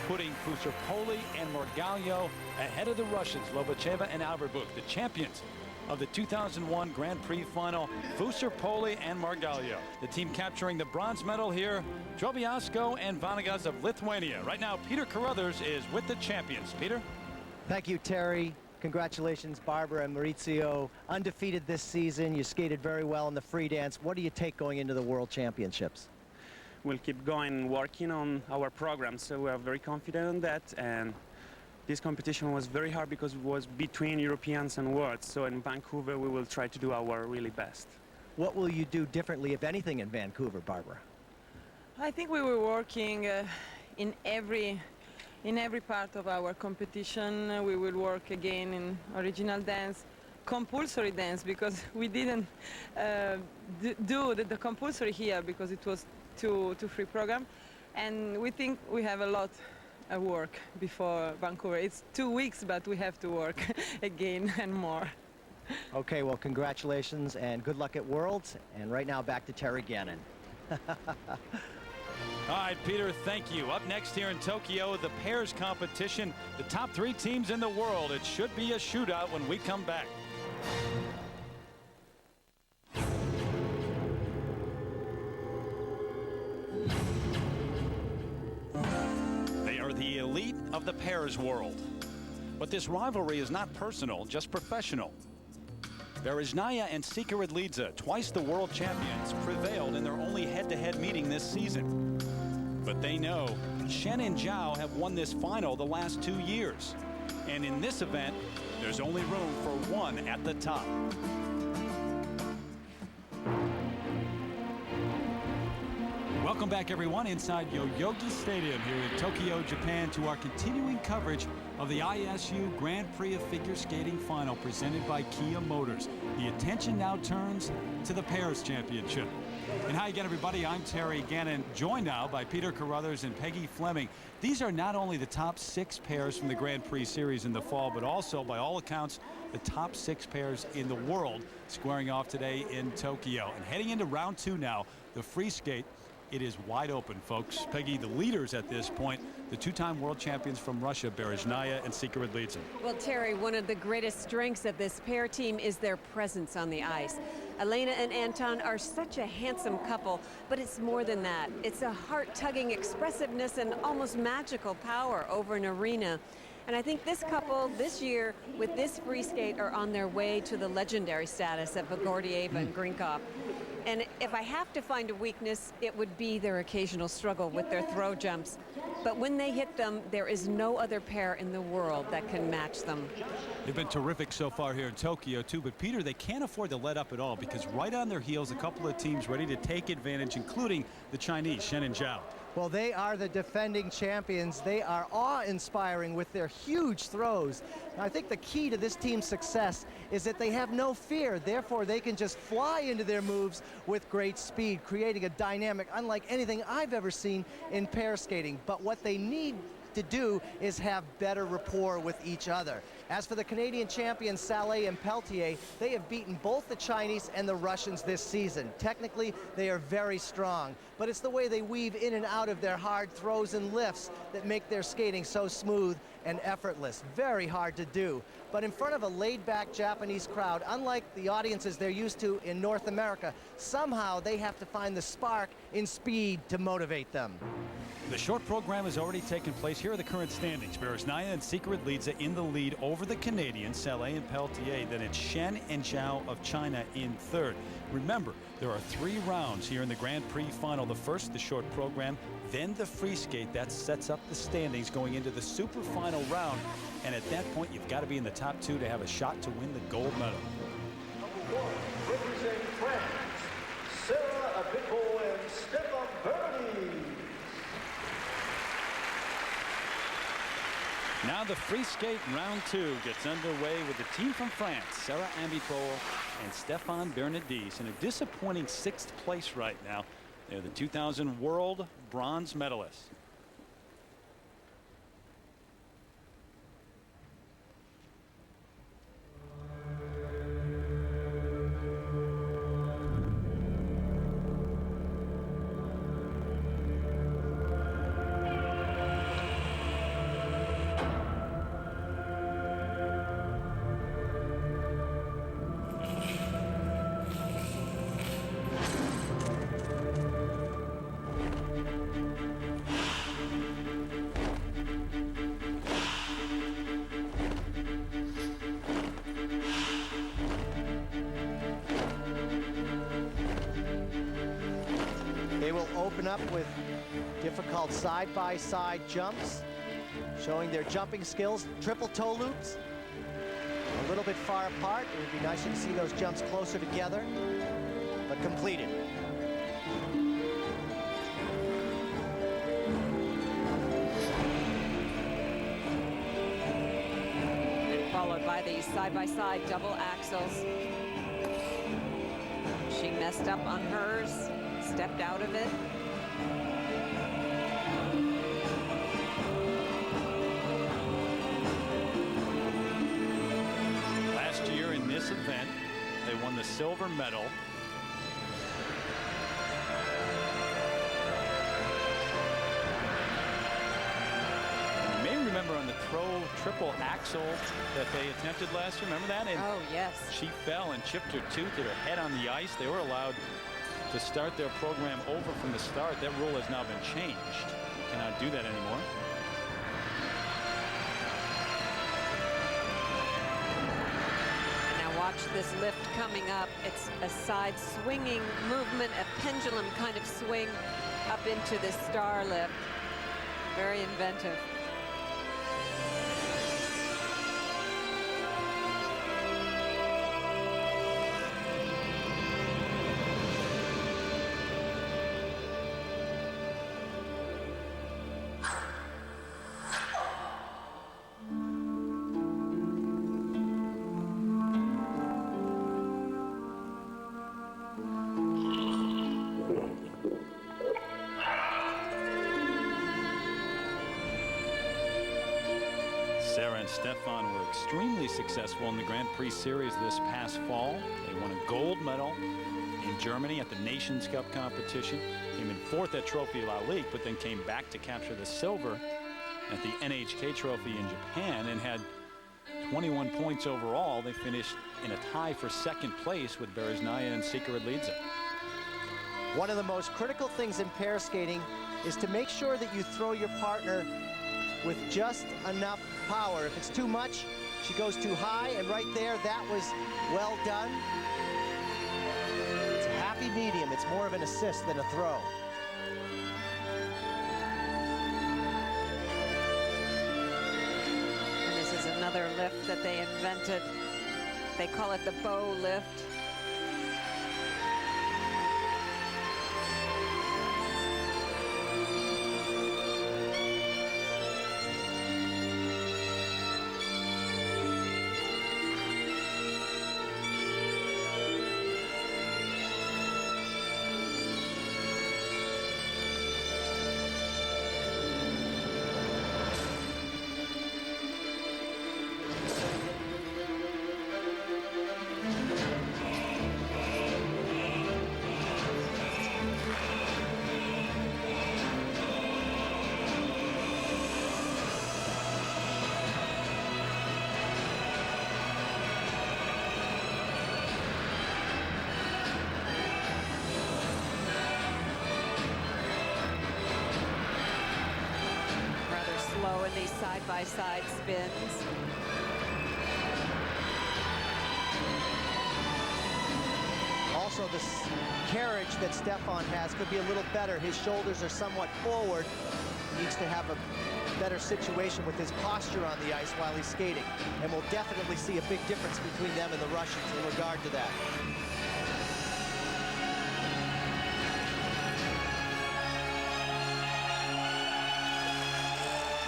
putting Fusarpoli and Margallo ahead of the Russians, Lobacheva and Averbuk, the champions of the 2001 Grand Prix final, Fusarpoli and Margallo. The team capturing the bronze medal here, Drobiazko and Vanagas of Lithuania. Right now, Peter Carruthers is with the champions. Peter? Thank you, Terry. Congratulations, Barbara and Maurizio. Undefeated this season. You skated very well in the free dance. What do you take going into the World Championships? We'll keep going, working on our program, so we are very confident on that. And this competition was very hard because it was between Europeans and worlds. So in Vancouver, we will try to do our really best. What will you do differently, if anything, in Vancouver, Barbara? I think we were working in every part of our competition. We will work again in original dance, compulsory dance, because we didn't do the compulsory here because it was too free program, and we think we have a lot of work before Vancouver. It's 2 weeks, but we have to work again and more. Okay, well, congratulations and good luck at Worlds. And right now, back to Terry Gannon. All right, Peter, thank you. Up next here in Tokyo, the pairs competition, the top 3 teams in the world. It should be a shootout when we come back. They are the elite of the pairs world. But this rivalry is not personal, just professional. Berezhnaya and Sika Radlidze, twice the world champions, prevailed in their only head-to-head meeting this season. But they know Shen and Zhao have won this final the last 2 years. And in this event, there's only room for one at the top. Welcome back, everyone, inside Yoyogi Stadium here in Tokyo, Japan, to our continuing coverage of the ISU Grand Prix of Figure Skating Final presented by Kia Motors. The attention now turns to the Pairs Championship. And hi again, everybody. I'm Terry Gannon, joined now by Peter Carruthers and Peggy Fleming. These are not only the top 6 pairs from the Grand Prix series in the fall, but also, by all accounts, the top 6 pairs in the world squaring off today in Tokyo. And heading into round 2 now, the free skate. It is wide open, folks. Peggy, the leaders at this point, the 2-time world champions from Russia, Berezhnaya and Sika Radlidze. Well, Terry, one of the greatest strengths of this pair team is their presence on the ice. Elena and Anton are such a handsome couple, but it's more than that. It's a heart-tugging expressiveness and almost magical power over an arena. And I think this couple this year with this free skate are on their way to the legendary status of Gordieva and Grinkov. And if I have to find a weakness, it would be their occasional struggle with their throw jumps. But when they hit them, there is no other pair in the world that can match them. They've been terrific so far here in Tokyo, too. But, Peter, they can't afford to let up at all because right on their heels, a couple of teams ready to take advantage, including the Chinese, Shen and Zhao. Well, they are the defending champions. They are awe-inspiring with their huge throws. And I think the key to this team's success is that they have no fear. Therefore, they can just fly into their moves with great speed, creating a dynamic unlike anything I've ever seen in pair skating. But what they need to do is have better rapport with each other. As for the Canadian champions, Salé and Peltier, they have beaten both the Chinese and the Russians this season. Technically, they are very strong, but it's the way they weave in and out of their hard throws and lifts that make their skating so smooth and effortless. Very hard to do. But in front of a laid-back Japanese crowd, unlike the audiences they're used to in North America, somehow they have to find the spark in speed to motivate them. The short program has already taken place. Here are the current standings. Berezhnaya and Secret Lidze in the lead over the Canadians, Saleh and Peltier. Then it's Shen and Zhao of China in third. Remember, there are 3 rounds here in the Grand Prix final. The first, the short program, then the free skate. That sets up the standings going into the super final round. And at that point, you've got to be in the top 2 to have a shot to win the gold medal. Number 1, representing France, Sarah Abitbol and Stefan Bernie. Now the free skate round 2 gets underway with the team from France, Sarah Abitbol and Stefan Bernadis, in a disappointing 6th place right now. They're the 2000 world bronze medalists. They will open up with difficult side-by-side jumps, showing their jumping skills. Triple toe loops, a little bit far apart. It would be nicer to see those jumps closer together, but completed. And followed by these side-by-side double axels. She messed up on hers, stepped out of it. Last year in this event, they won the silver medal. You may remember on the triple axel that they attempted last year. Remember that? And oh, yes. She fell and chipped her tooth, hit her head on the ice. They were allowed to start their program over from the start. That rule has now been changed. You cannot do that anymore. Now watch this lift coming up. It's a side swinging movement, a pendulum kind of swing up into the star lift. Very inventive. Sarah and Stefan were extremely successful in the Grand Prix Series this past fall. They won a gold medal in Germany at the Nations Cup competition. Came in 4th at Trophy La Ligue, but then came back to capture the silver at the NHK Trophy in Japan and had 21 points overall. They finished in a tie for 2nd place with Berezhnaya and Secret Lidze. One of the most critical things in pair skating is to make sure that you throw your partner with just enough power. If it's too much, she goes too high, and right there, that was well done. It's a happy medium. It's more of an assist than a throw. And this is another lift that they invented. They call it the bow lift. flow in these side-by-side spins. Also, the carriage that Stefan has could be a little better. His shoulders are somewhat forward. He needs to have a better situation with his posture on the ice while he's skating. And we'll definitely see a big difference between them and the Russians in regard to that.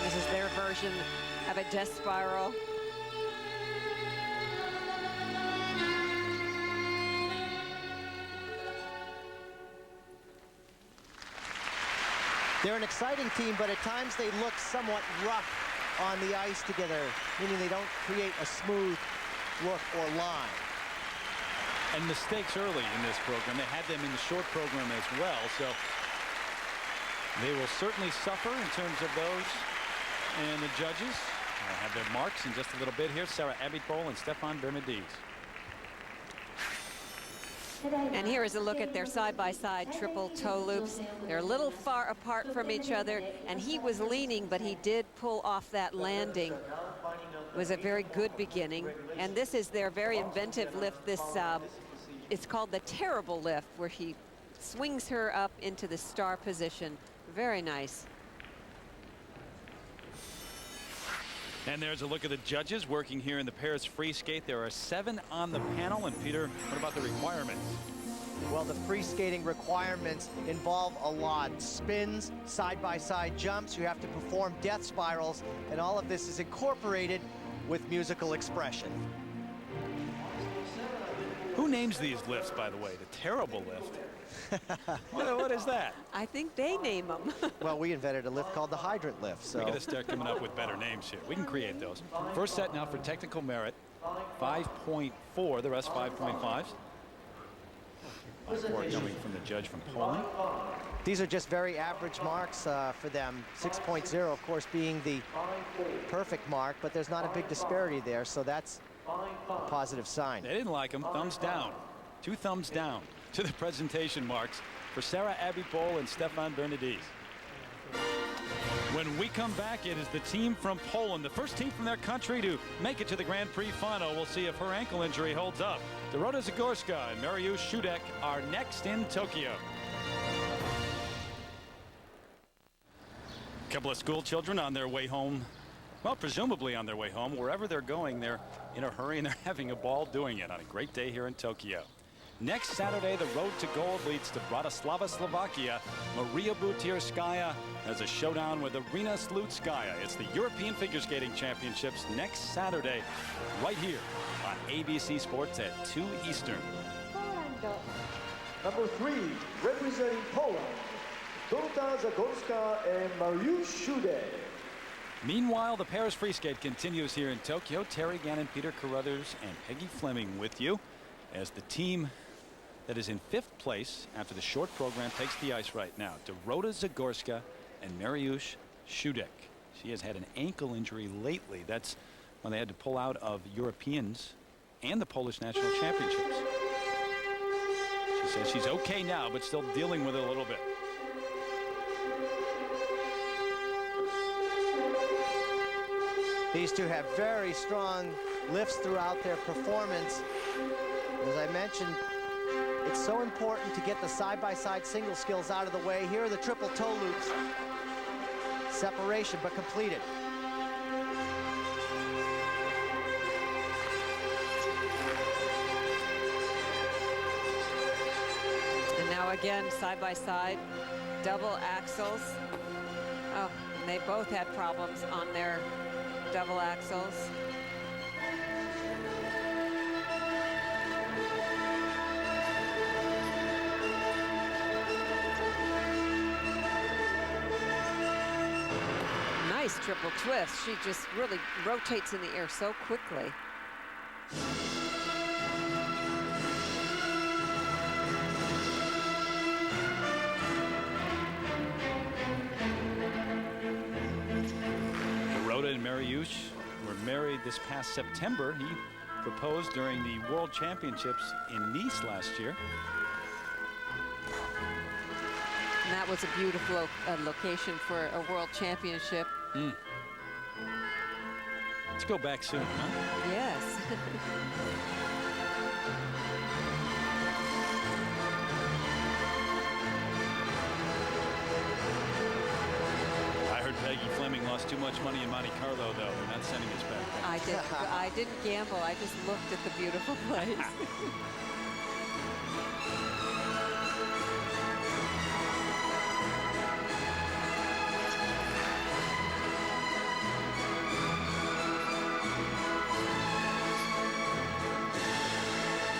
This is their version of a death spiral. They're an exciting team, but at times they look somewhat rough on the ice together, meaning they don't create a smooth look or line. And mistakes early in this program. They had them in the short program as well, so they will certainly suffer in terms of those. And the judges will have their marks in just a little bit here. Sarah Abitbol and Stefan Bernadette. And here is a look at their side-by-side triple toe loops. They're a little far apart from each other, and he was leaning, but he did pull off that landing. It was a very good beginning. And this is their very inventive lift. This it's called the terrible lift, where he swings her up into the star position. Very nice. And there's a look at the judges working here in the pairs free skate. There are 7 on the panel. And Peter, what about the requirements? Well, the free skating requirements involve a lot. Spins, side-by-side jumps, you have to perform death spirals, and all of this is incorporated with musical expression. Who names these lifts, by the way? The terrible lift. What is that? I think they name them. Well, we invented a lift called the hydrant lift. So we got to start coming up with better names here. We can create those. First set now for technical merit, 5.4. The rest 5.5s. 5.4 coming from the judge from Poland. These are just very average marks for them. 6.0, of course, being the perfect mark, but there's not a big disparity there, so that's a positive sign. They didn't like them. Thumbs down. 2 thumbs down to the presentation marks for Sarah Abitbol and Stefan Bernadette. When we come back, it is the team from Poland, the first team from their country to make it to the Grand Prix final. We'll see if her ankle injury holds up. Dorota Zagorska and Mariusz Shudek are next in Tokyo. A couple of school children on their way home. Well, presumably on their way home. Wherever they're going, they're in a hurry and they're having a ball doing it on a great day here in Tokyo. Next Saturday, the road to gold leads to Bratislava, Slovakia. Maria Butyrskaya has a showdown with Irina Slutskaya. It's the European Figure Skating Championships next Saturday, right here on ABC Sports at 2 Eastern. Number 3, representing Poland, Dorota Zagorska and Mariusz Shudek. Meanwhile, the pairs free skate continues here in Tokyo. Terry Gannon, Peter Carruthers, and Peggy Fleming with you as the team that is in 5th place after the short program takes the ice right now. Dorota Zagorska and Mariusz Shudek. She has had an ankle injury lately. That's when they had to pull out of Europeans and the Polish National Championships. She says she's okay now, but still dealing with it a little bit. These two have very strong lifts throughout their performance. As I mentioned, it's so important to get the side-by-side single skills out of the way. Here are the triple toe loops. Separation, but completed. And now again, side-by-side, double axles. Oh, and they both had problems on their double axles. Nice triple twist. She just really rotates in the air so quickly. Dorota and Mariusz were married this past September. He proposed during the World Championships in Nice last year. And that was a beautiful location for a world championship. Let's go back soon, huh? Yes. I heard Peggy Fleming lost too much money in Monte Carlo, though. They're not sending us back there. I didn't gamble. I just looked at the beautiful place.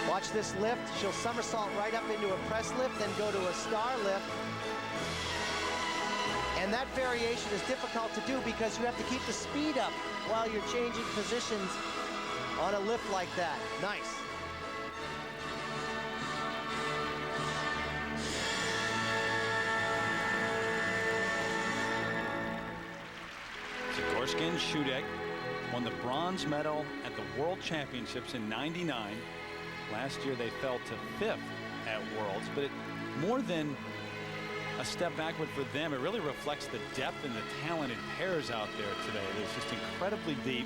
Watch this lift. She'll somersault right up into a press lift, then go to a star lift. And that variation is difficult to do because you have to keep the speed up while you're changing positions on a lift like that. Nice. Zagorska and Shudek won the bronze medal at the World Championships in '99. Last year they fell to 5th at Worlds, but more than a step backward for them, it really reflects the depth and the talented pairs out there today. It's just incredibly deep.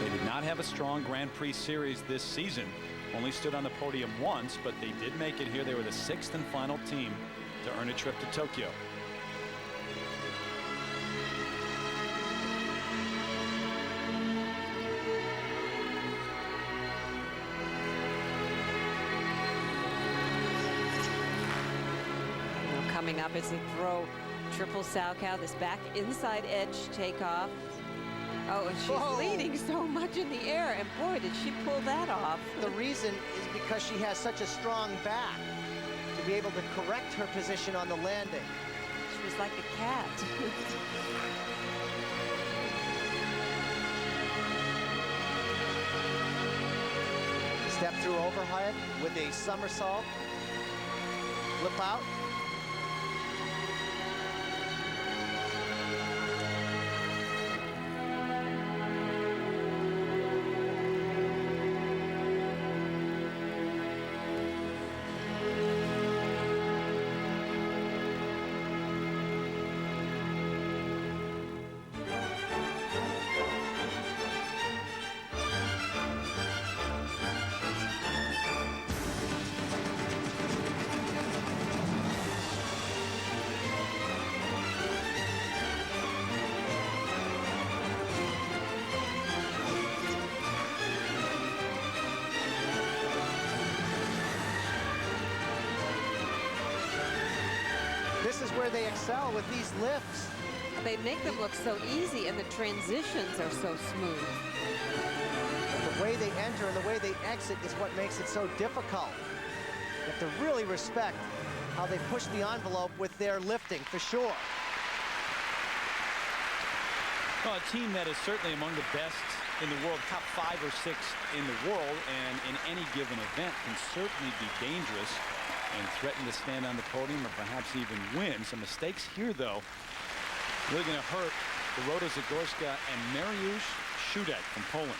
They did not have a strong Grand Prix series this season. Only stood on the podium once, but they did make it here. They were the 6th and final team to earn a trip to Tokyo. Coming up as they throw triple sow cow, this back inside edge takeoff. Oh, and she's leaning so much in the air, and boy, did she pull that off. The reason is because she has such a strong back to be able to correct her position on the landing. She was like a cat. Step through overhead with a somersault. Flip out. This is where they excel with these lifts. They make them look so easy, and the transitions are so smooth. But the way they enter and the way they exit is what makes it so difficult. You have to really respect how they push the envelope with their lifting, for sure. Well, a team that is certainly among the best in the world, top 5 or 6 in the world, and in any given event can certainly be dangerous and threaten to stand on the podium or perhaps even win. Some mistakes here, though, really going to hurt Dorota Zagorska and Mariusz Shudek from Poland.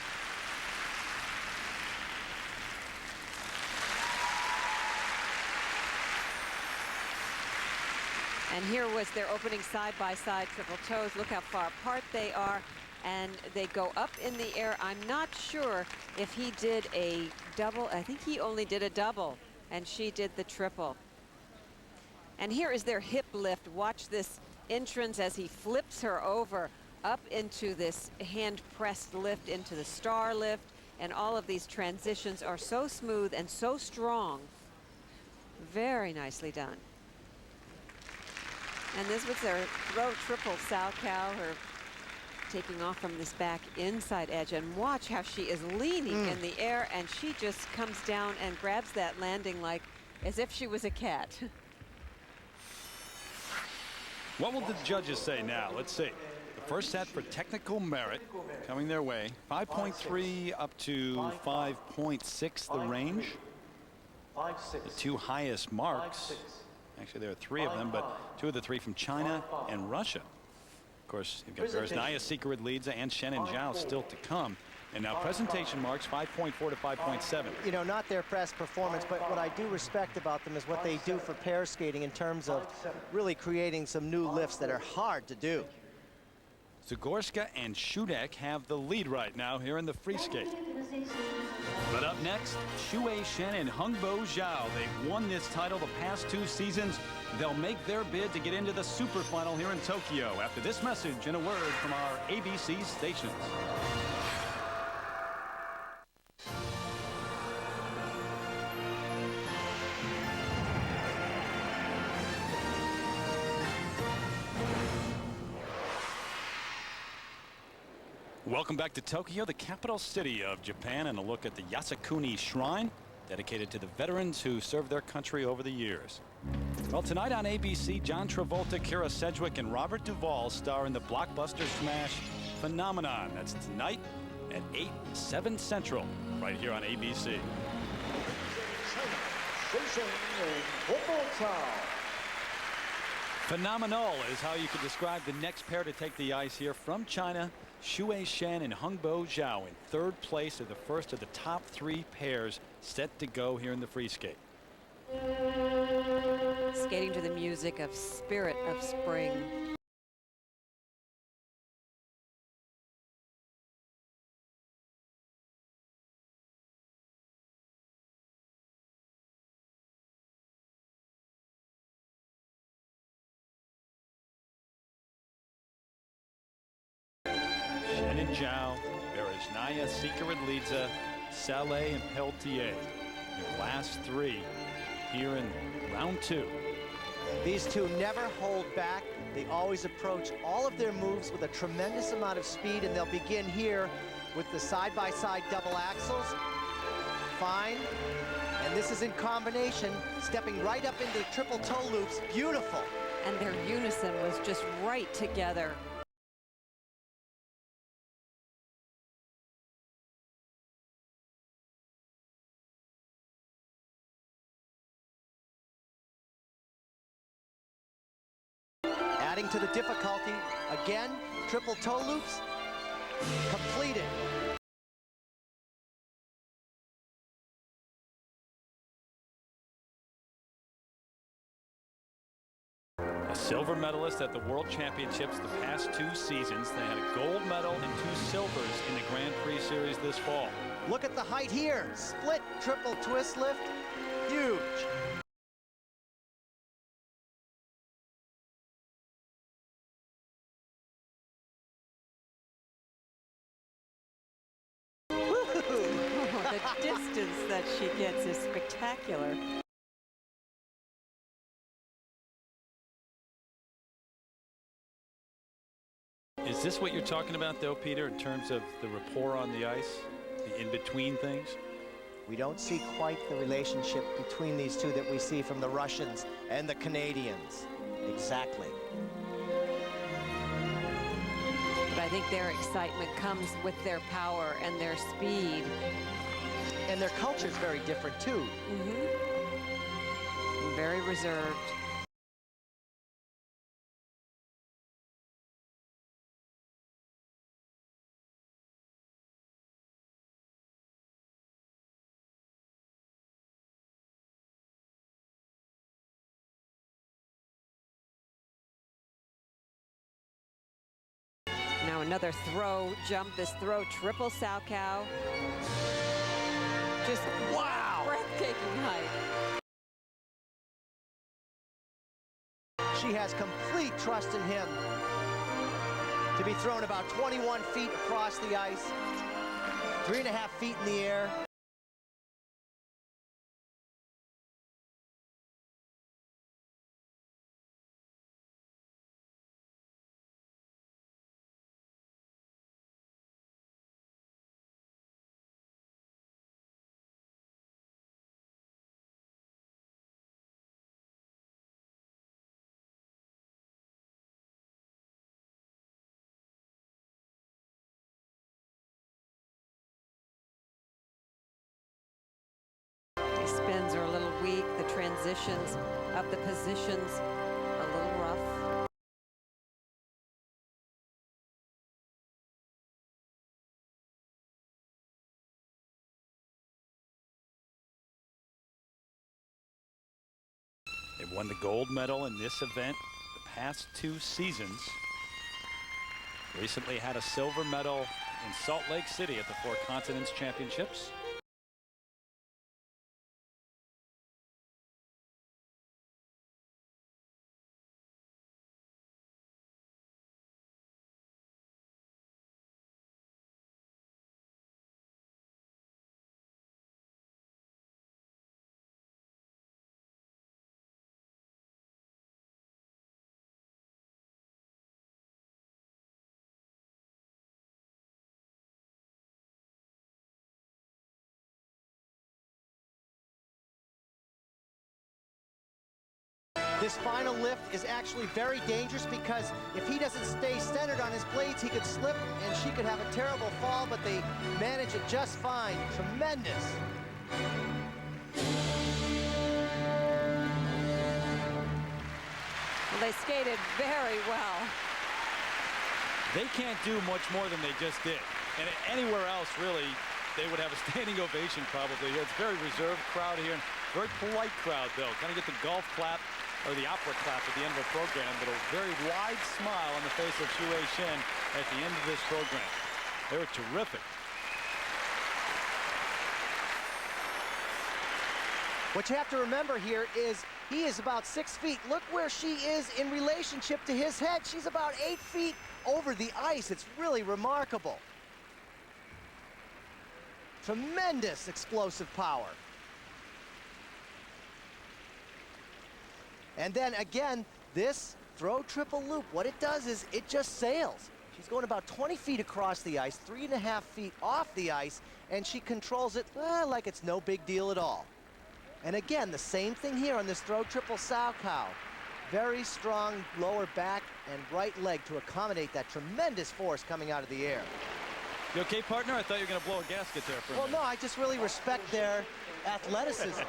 And here was their opening side-by-side triple toes. Look how far apart they are. And they go up in the air. I'm not sure if he did a double. I think he only did a double, and she did the triple. And here is their hip lift. Watch this entrance as he flips her over up into this hand-pressed lift, into the star lift. And all of these transitions are so smooth and so strong. Very nicely done. And this was their throw triple sow cow, her taking off from this back inside edge. And watch how she is leaning in the air, and she just comes down and grabs that landing like as if she was a cat. What will the judges say now? Let's see. The first set for technical merit coming their way. 5.3 up to 5.6 the range. The 2 highest marks. Actually, there are 3 of them, but 2 of the 3 from China and Russia. Of course, you've got Versnaya, Sikrid Lidza, and Shannon Zhao still to come. And now presentation marks 5.4 to 5.7. You know, not their best performance, but what I do respect about them is what they do for pair skating in terms of really creating some new lifts that are hard to do. Zagorska and Shudek have the lead right now here in the free skate. But up next, Xue Shen and Hungbo Zhao. They've won this title the past 2 seasons. They'll make their bid to get into the super final here in Tokyo after this message and a word from our ABC stations. Welcome back to Tokyo, the capital city of Japan, and a look at the Yasukuni Shrine, dedicated to the veterans who served their country over the years. Well, tonight on ABC, John Travolta, Kira Sedgwick, and Robert Duvall star in the blockbuster smash Phenomenon. That's tonight at 8, 7 Central, right here on ABC. Phenomenal is how you could describe the next pair to take the ice here from China. Xue Shen and Hungbo Zhao in 3rd place are the first of the top 3 pairs set to go here in the free skate. Skating to the music of Spirit of Spring. Shen and Zhao, Berezhnaya, Sikaridlidze, Saleh, and Peltier. The last 3 here in round 2. These two never hold back. They always approach all of their moves with a tremendous amount of speed, and they'll begin here with the side-by-side double axles. Fine. And this is in combination, stepping right up into the triple toe loops. Beautiful. And their unison was just right together. Adding to the difficulty, again, triple toe loops, completed. A silver medalist at the World Championships the past 2 seasons. They had a gold medal and 2 silvers in the Grand Prix Series this fall. Look at the height here. Split triple twist lift, huge. The distance that she gets is spectacular. Is this what you're talking about, though, Peter, in terms of the rapport on the ice, the in-between things? We don't see quite the relationship between these two that we see from the Russians and the Canadians. Exactly. But I think their excitement comes with their power and their speed. And their culture is very different, too. Very reserved. Now another throw jump, this throw triple sow cow. Just wow, breathtaking height. She has complete trust in him to be thrown about 21 feet across the ice, 3.5 feet in the air. Spins are a little weak. The transitions of the positions a little rough. Won the gold medal in this event the past 2 seasons. Recently had a silver medal in Salt Lake City at the Four Continents Championships. This final lift is actually very dangerous because if he doesn't stay centered on his blades, he could slip and she could have a terrible fall, but they manage it just fine. Tremendous. Well, they skated very well. They can't do much more than they just did. And anywhere else, really, they would have a standing ovation probably. It's a very reserved crowd here. Very polite crowd, though. Kind of get the golf clap or the opera clap at the end of a program, but a very wide smile on the face of Xu Shen at the end of this program. They were terrific. What you have to remember here is he is about 6 feet. Look where she is in relationship to his head. She's about 8 feet over the ice. It's really remarkable. Tremendous explosive power. And then again, this throw triple loop, what it does is it just sails. She's going about 20 feet across the ice, 3.5 feet off the ice, and she controls it like it's no big deal at all. And again, the same thing here on this throw triple sow cow. Very strong lower back and right leg to accommodate that tremendous force coming out of the air. You okay, partner? I thought you were going to blow a gasket there for a minute. Well, no, I just really respect their athleticism.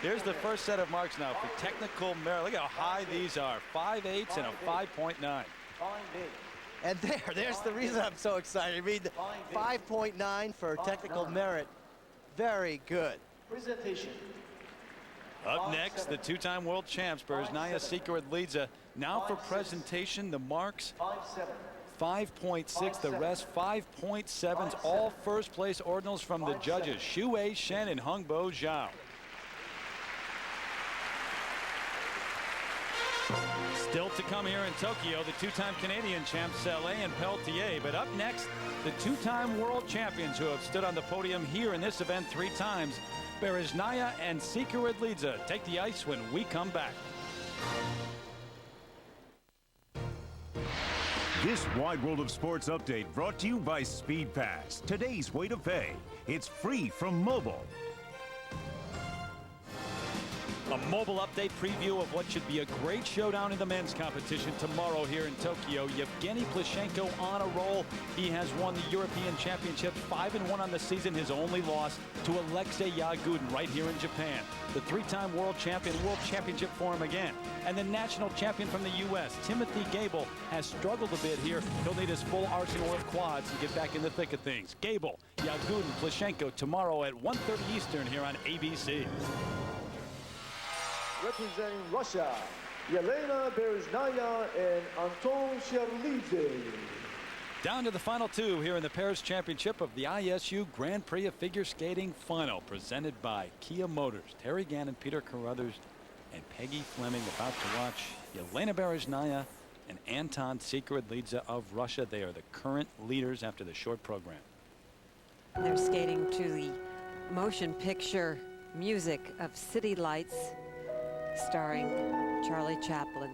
Here's the first set of marks now for technical merit. Look how high these are. 5.8s and a 5.9. And there's the reason I'm so excited. I mean, 5.9 for technical merit. Very good. Presentation. Up next, the 2-time world champs, Berezhnaya Sikora-Lidze. Now for presentation, the marks 5.6, the rest 5.7s, all first place ordinals from the judges, Xu Shen and Hongbo Zhao. Still to come here in Tokyo, the 2-time Canadian champs, Salé and Pelletier. But up next, the 2-time world champions who have stood on the podium here in this event 3 times, Berezhnaya and Sikora-Lidze. Take the ice when we come back. This Wide World of Sports update brought to you by Speed Pass. Today's way to pay. It's free from mobile. A mobile update preview of what should be a great showdown in the men's competition tomorrow here in Tokyo. Yevgeny Plushenko on a roll. He has won the European Championship, 5-1 on the season. His only loss to Alexei Yagudin right here in Japan. The 3-time world champion, world championship for him again. And the national champion from the U.S., Timothy Gable, has struggled a bit here. He'll need his full arsenal of quads to get back in the thick of things. Gable, Yagudin, Plushenko tomorrow at 1:30 Eastern here on ABC. Representing Russia, Yelena Berezhnaya and Anton Sherlidze. Down to the final 2 here in the Pairs Championship of the ISU Grand Prix of Figure Skating Final, presented by Kia Motors. Terry Gannon, Peter Carruthers, and Peggy Fleming about to watch Yelena Berezhnaya and Anton Sikora-Lidze of Russia. They are the current leaders after the short program. They're skating to the motion picture music of City Lights, starring Charlie Chaplin.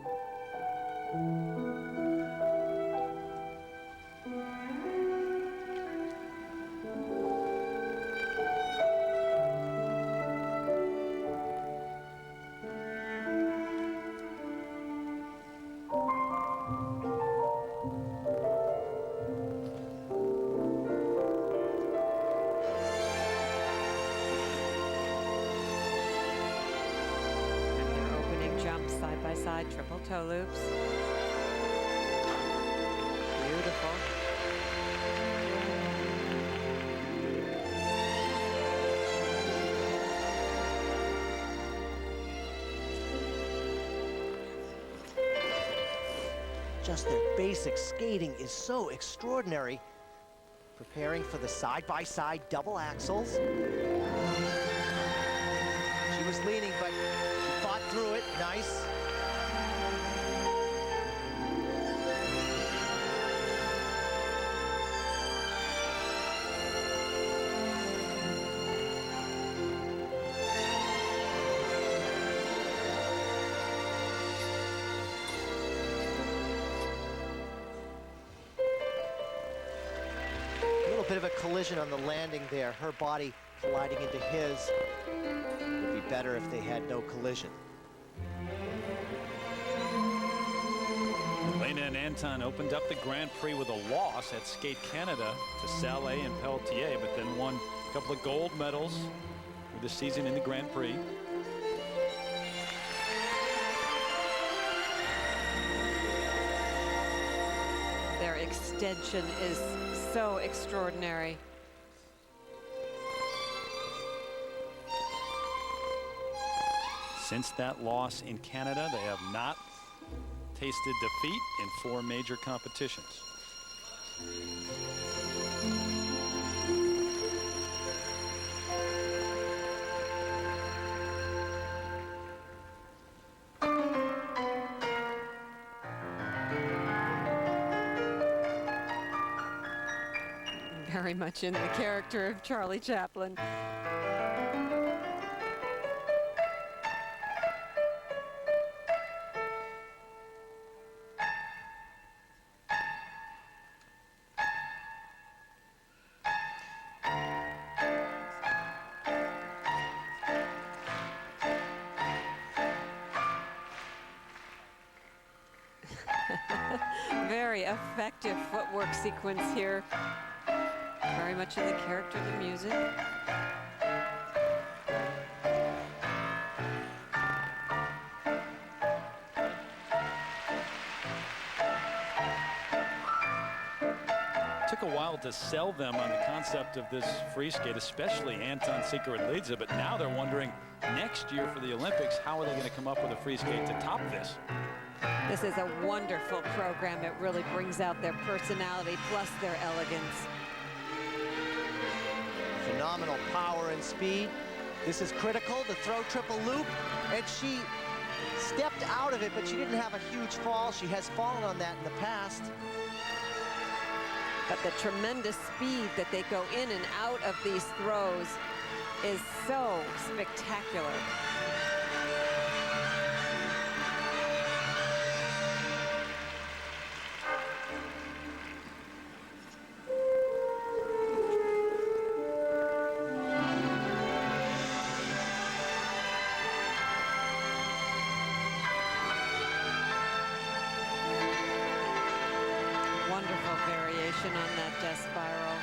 Side triple toe loops. Beautiful. Just their basic skating is so extraordinary. Preparing for the side-by-side double axels. She was leaning, but she fought through it. Nice. Bit of a collision on the landing there. Her body colliding into his. Would be better if they had no collision. Elena and Anton opened up the Grand Prix with a loss at Skate Canada to Salé and Pelletier, but then won a couple of gold medals for the season in the Grand Prix. Their extension is so extraordinary. Since that loss in Canada, they have not tasted defeat in 4 major competitions. Very much in the character of Charlie Chaplin. Very effective footwork sequence here. Very much in the character of the music. Took a while to sell them on the concept of this free skate, especially Anton Sikorodlidze, but now they're wondering next year for the Olympics, how are they going to come up with a free skate to top this? This is a wonderful program. It really brings out their personality plus their elegance. Phenomenal power and speed. This is critical, the throw triple loop, and she stepped out of it, but she didn't have a huge fall. She has fallen on that in the past. But the tremendous speed that they go in and out of these throws is so spectacular. Wonderful variation on that death spiral.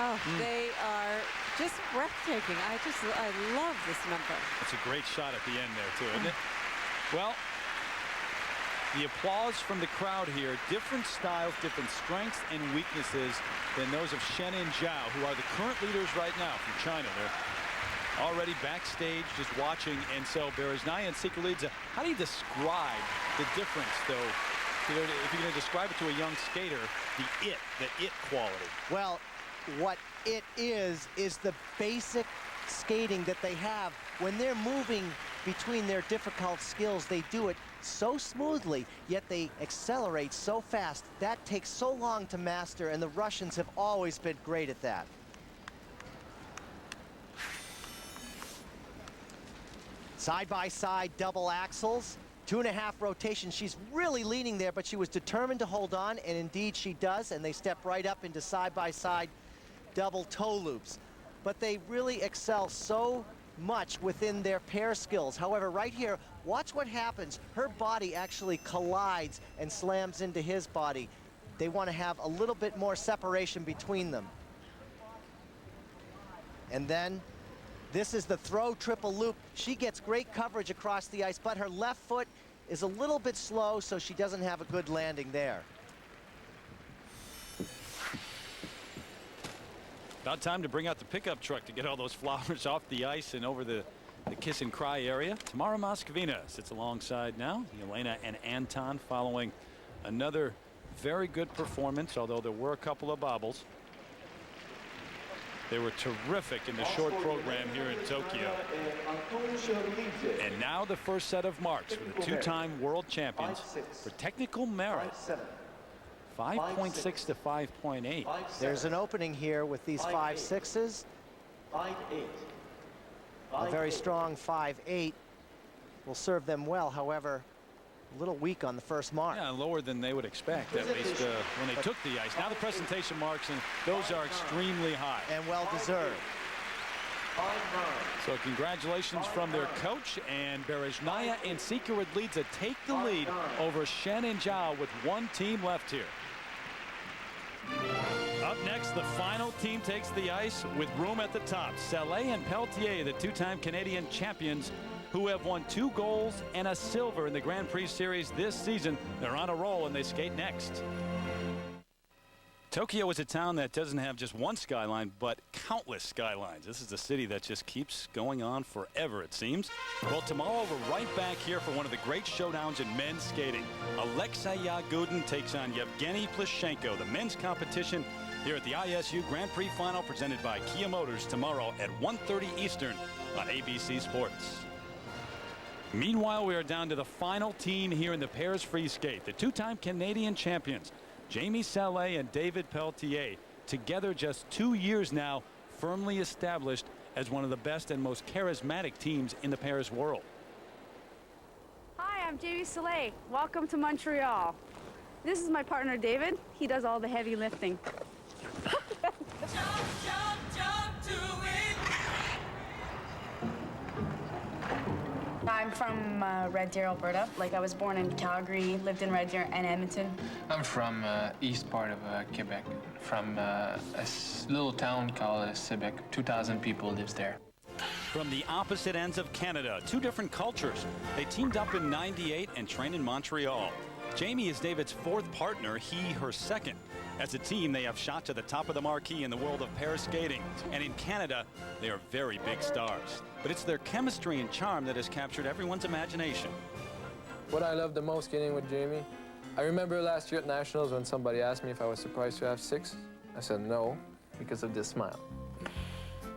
Oh, they are just breathtaking. I love this number. It's a great shot at the end there, too, isn't it? Well, the applause from the crowd here, different styles, different strengths and weaknesses than those of Shen and Zhao, who are the current leaders right now from China. They're already backstage just watching. And so Bereznaya and Sikorodlidze, how do you describe the difference, though? You know, if you're going to describe it to a young skater, the it quality. Well, what it is the basic skating that they have. When they're moving between their difficult skills, they do it so smoothly, yet they accelerate so fast. That takes so long to master, and the Russians have always been great at that. Side-by-side double axels, 2.5 rotations. She's really leaning there, but she was determined to hold on, and indeed she does, and they step right up into side-by-side double toe loops. But they really excel so much within their pair skills. However, right here, watch what happens. Her body actually collides and slams into his body. They want to have a little bit more separation between them. And then this is the throw triple loop. She gets great coverage across the ice, but her left foot is a little bit slow, so she doesn't have a good landing there. About time to bring out the pickup truck to get all those flowers off the ice and over the kiss and cry area. Tamara Moscovina sits alongside now. Elena and Anton following another very good performance, although there were a couple of bobbles. They were terrific in the short program here in Tokyo. And now the first set of marks for the two-time world champions for technical merit. 5.6 to 5.8. There's an opening here with these 5.6s. A very strong 5.8 will serve them well. However, a little weak on the first mark. Yeah, lower than they would expect, at least when they took the ice. Now the presentation marks, and those are extremely high. And well deserved. So congratulations from their coach, and Berezhnaya and Sikirud take the lead over Shen and Zhao with one team left here. Up next, the final team takes the ice with room at the top. Salé and Peltier, the two-time Canadian champions, who have won 2 golds and a silver in the Grand Prix Series this season. They're on a roll, and they skate next. Tokyo is a town that doesn't have just one skyline, but countless skylines. This is a city that just keeps going on forever, it seems. Well, tomorrow we're right back here for one of the great showdowns in men's skating. Alexei Yagudin takes on Yevgeny Plishenko. The men's competition here at the ISU Grand Prix Final, presented by Kia Motors, tomorrow at 1:30 Eastern on ABC Sports. Meanwhile, we are down to the final team here in the pairs free skate. The two-time Canadian champions, Jamie Salé and David Peltier, together just 2 years now, firmly established as one of the best and most charismatic teams in the pairs world. Hi, I'm Jamie Salé. Welcome to Montreal. This is my partner, David. He does all the heavy lifting. I'm from Red Deer, Alberta. Like, I was born in Calgary, lived in Red Deer and Edmonton. I'm from east part of Quebec, from a little town called Quebec. 2,000 people lives there. From the opposite ends of Canada, 2 different cultures. They teamed up in '98 and trained in Montreal. Jamie is David's 4th partner, he her 2nd. As a team, they have shot to the top of the marquee in the world of pair skating. And in Canada, they are very big stars. But it's their chemistry and charm that has captured everyone's imagination. What I love the most skating with Jamie, I remember last year at Nationals when somebody asked me if I was surprised to have 6. I said no, because of this smile.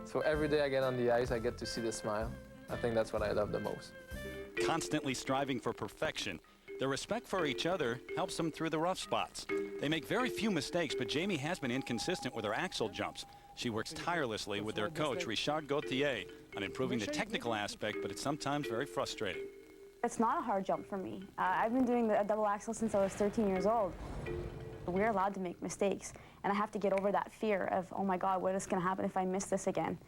So every day I get on the ice, I get to see this smile. I think that's what I love the most. Constantly striving for perfection, their respect for each other helps them through the rough spots. They make very few mistakes, but Jamie has been inconsistent with her axel jumps. She works tirelessly with their coach, Richard Gauthier, on improving the technical aspect, but it's sometimes very frustrating. It's not a hard jump for me. I've been doing a double axel since I was 13 years old. We're allowed to make mistakes, and I have to get over that fear of, oh my God, what is going to happen if I miss this again?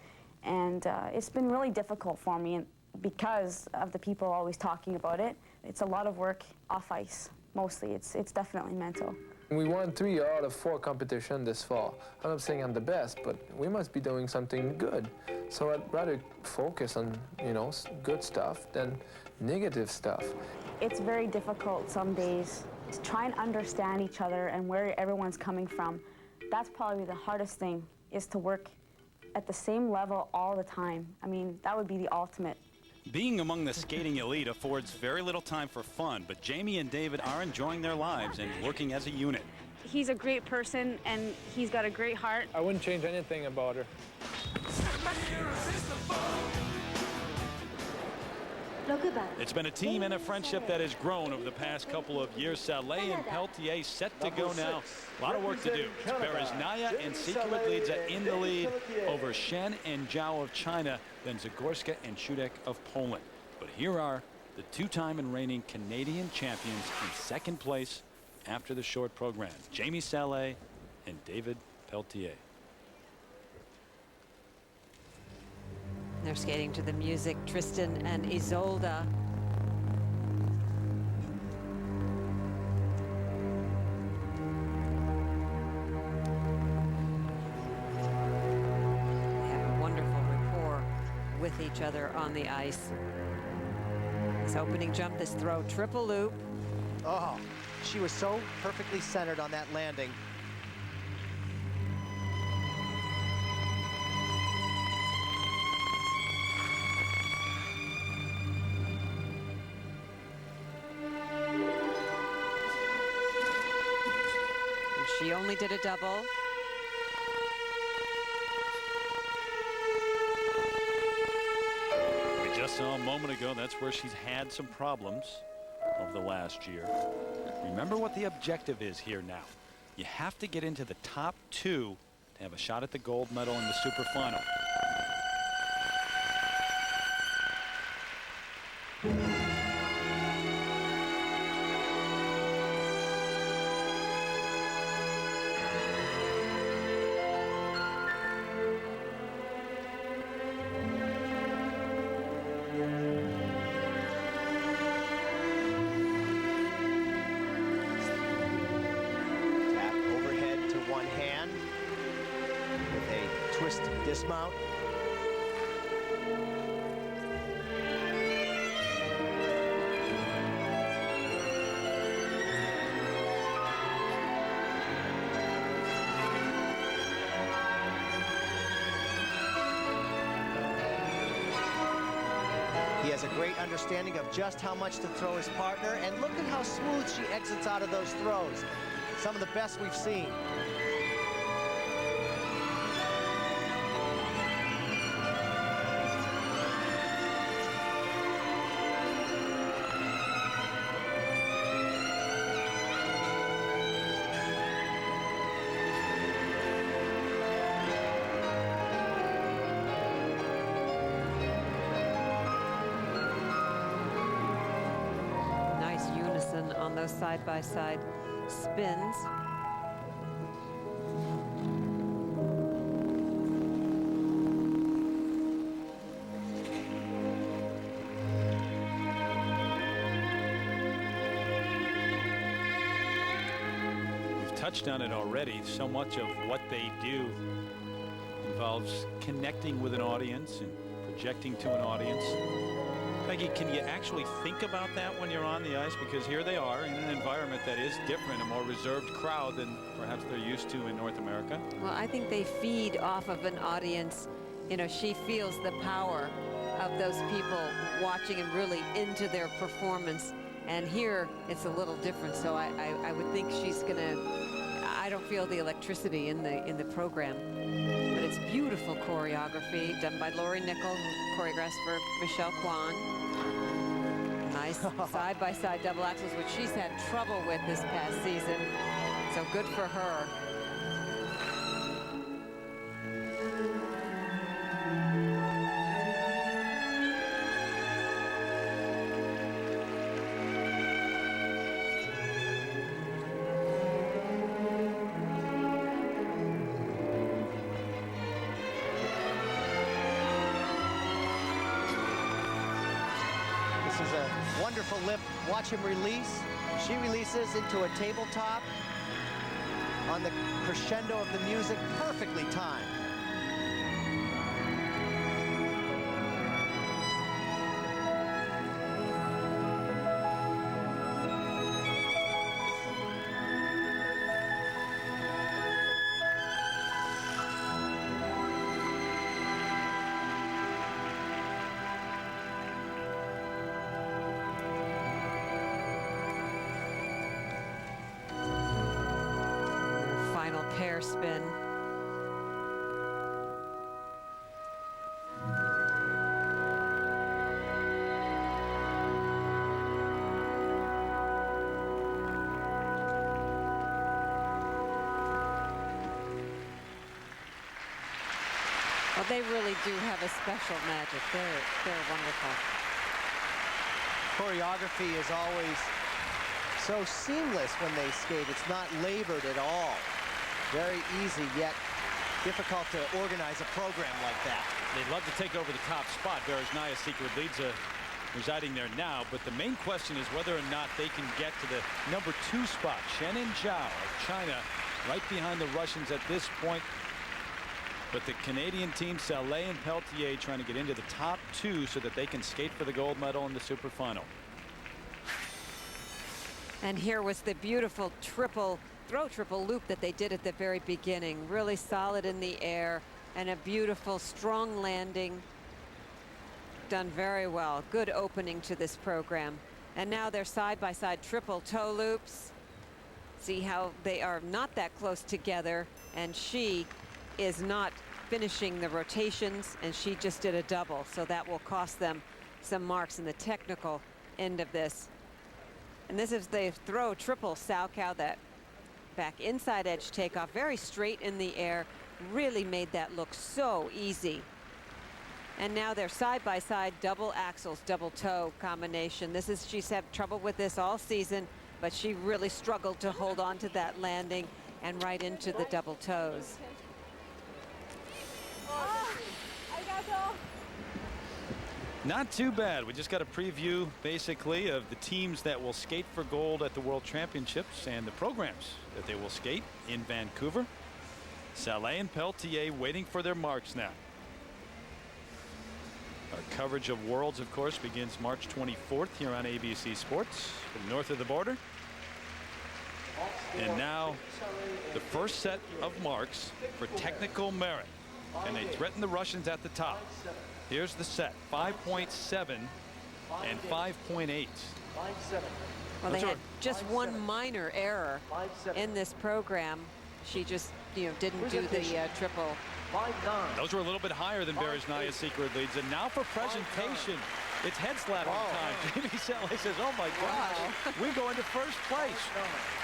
And it's been really difficult for me because of the people always talking about it. It's a lot of work off ice, mostly. It's definitely mental. We won 3 out of 4 competitions this fall. I'm not saying I'm the best, but we must be doing something good. So I'd rather focus on, good stuff than negative stuff. It's very difficult some days to try and understand each other and where everyone's coming from. That's probably the hardest thing, is to work at the same level all the time. I mean, that would be the ultimate. Being among the skating elite affords very little time for fun, but Jamie and David are enjoying their lives and working as a unit. He's a great person, and he's got a great heart. I wouldn't change anything about her. It's been a team and a friendship that has grown over the past couple of years. Salé and Peltier set to go now. A lot of work to do. It's Berezhnaya and Sikirud in the lead over Shen and Zhao of China, then Zagorska and Shudek of Poland. But here are the 2-time and reigning Canadian champions in 2nd place after the short program, Jamie Salé and David Peltier. They're skating to the music, Tristan and Isolda. They have a wonderful rapport with each other on the ice. This opening jump, this throw, triple loop. Oh, she was so perfectly centered on that landing. She only did a double. We just saw a moment ago, that's where she's had some problems over the last year. Remember what the objective is here now. You have to get into the top 2 to have a shot at the gold medal in the super final. Dismount. He has a great understanding of just how much to throw his partner, and look at how smooth she exits out of those throws. Some of the best we've seen. On those side-by-side spins. We've touched on it already. So much of what they do involves connecting with an audience and projecting to an audience. Peggy, can you actually think about that when you're on the ice? Because here they are in an environment that is different, a more reserved crowd than perhaps they're used to in North America. Well, I think they feed off of an audience. You know, she feels the power of those people watching and really into their performance. And here, it's a little different. So I would think she's gonna. I don't feel the electricity in the program, but it's beautiful choreography done by Lori Nickel, who choreographed for Michelle Kwan. Nice side-by-side double axels, which she's had trouble with this past season. So good for her. Wonderful lip. Watch him release. She releases into a tabletop on the crescendo of the music, perfectly timed. Pair spin. Well, they really do have a special magic. They're wonderful. Choreography is always so seamless when they skate. It's not labored at all. Very easy, yet difficult to organize a program like that. they'd love to take over the top spot. Berezhnaya Secret-Lidze residing there now, but the main question is whether or not they can get to the number 2 spot. Shannon Zhao of China right behind the Russians at this point. But the Canadian team, Saleh and Peltier, trying to get into the top 2 so that they can skate for the gold medal in the super final. And here was the beautiful triple loop that they did at the very beginning. Really solid in the air and a beautiful strong landing. Done very well. Good opening to this program. And now they're side-by-side triple toe loops. See how they are not that close together, and she is not finishing the rotations, and she just did a double, so that will cost them some marks in the technical end of this. And this is the throw triple Salchow, that back inside edge takeoff, very straight in the air, really made that look so easy. And now they're side-by-side double axels, double toe combination. She's had trouble with this all season, but she really struggled to hold on to that landing and right into the double toes. Not too bad. We just got a preview, basically, of the teams that will skate for gold at the World Championships and the programs that they will skate in Vancouver. Saleh and Peltier waiting for their marks now. Our coverage of Worlds, of course, begins March 24th here on ABC Sports from north of the border. And now the first set of marks for technical merit. And they threaten the Russians at the top. Here's the set, 5.7 and 5.8. Well, they had just one minor error in this program. She just, didn't do the triple. Those were a little bit higher than Berezhnaya Secret-Lidze. And now for presentation, it's head slapping time. Jamie Saleh says, oh my gosh, we go into first place.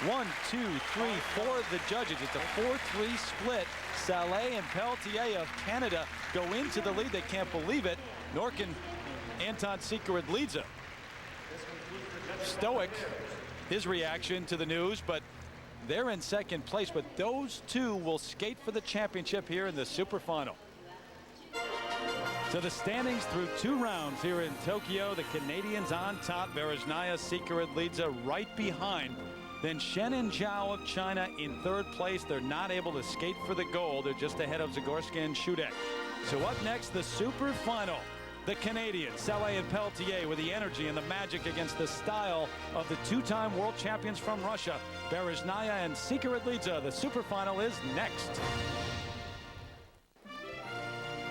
1, 2, 3, 4 of the judges. It's a 4-3 split. Saleh and Peltier of Canada go into the lead. They can't believe it. Nor can Anton Secret-Lidze. Stoic, his reaction to the news, but they're in second place. But those two will skate for the championship here in the super final. So the standings through 2 rounds here in Tokyo. The Canadians on top. Berezhnaya Secret-Lidze right behind. Then Shannon Zhao of China in 3rd place. They're not able to skate for the gold. They're just ahead of Zagorska and Shudek. So up next, the super final. The Canadians, Saleh and Peltier, with the energy and the magic against the style of the 2-time world champions from Russia, Berezhnaya and Secret-Lidze. The super final is next.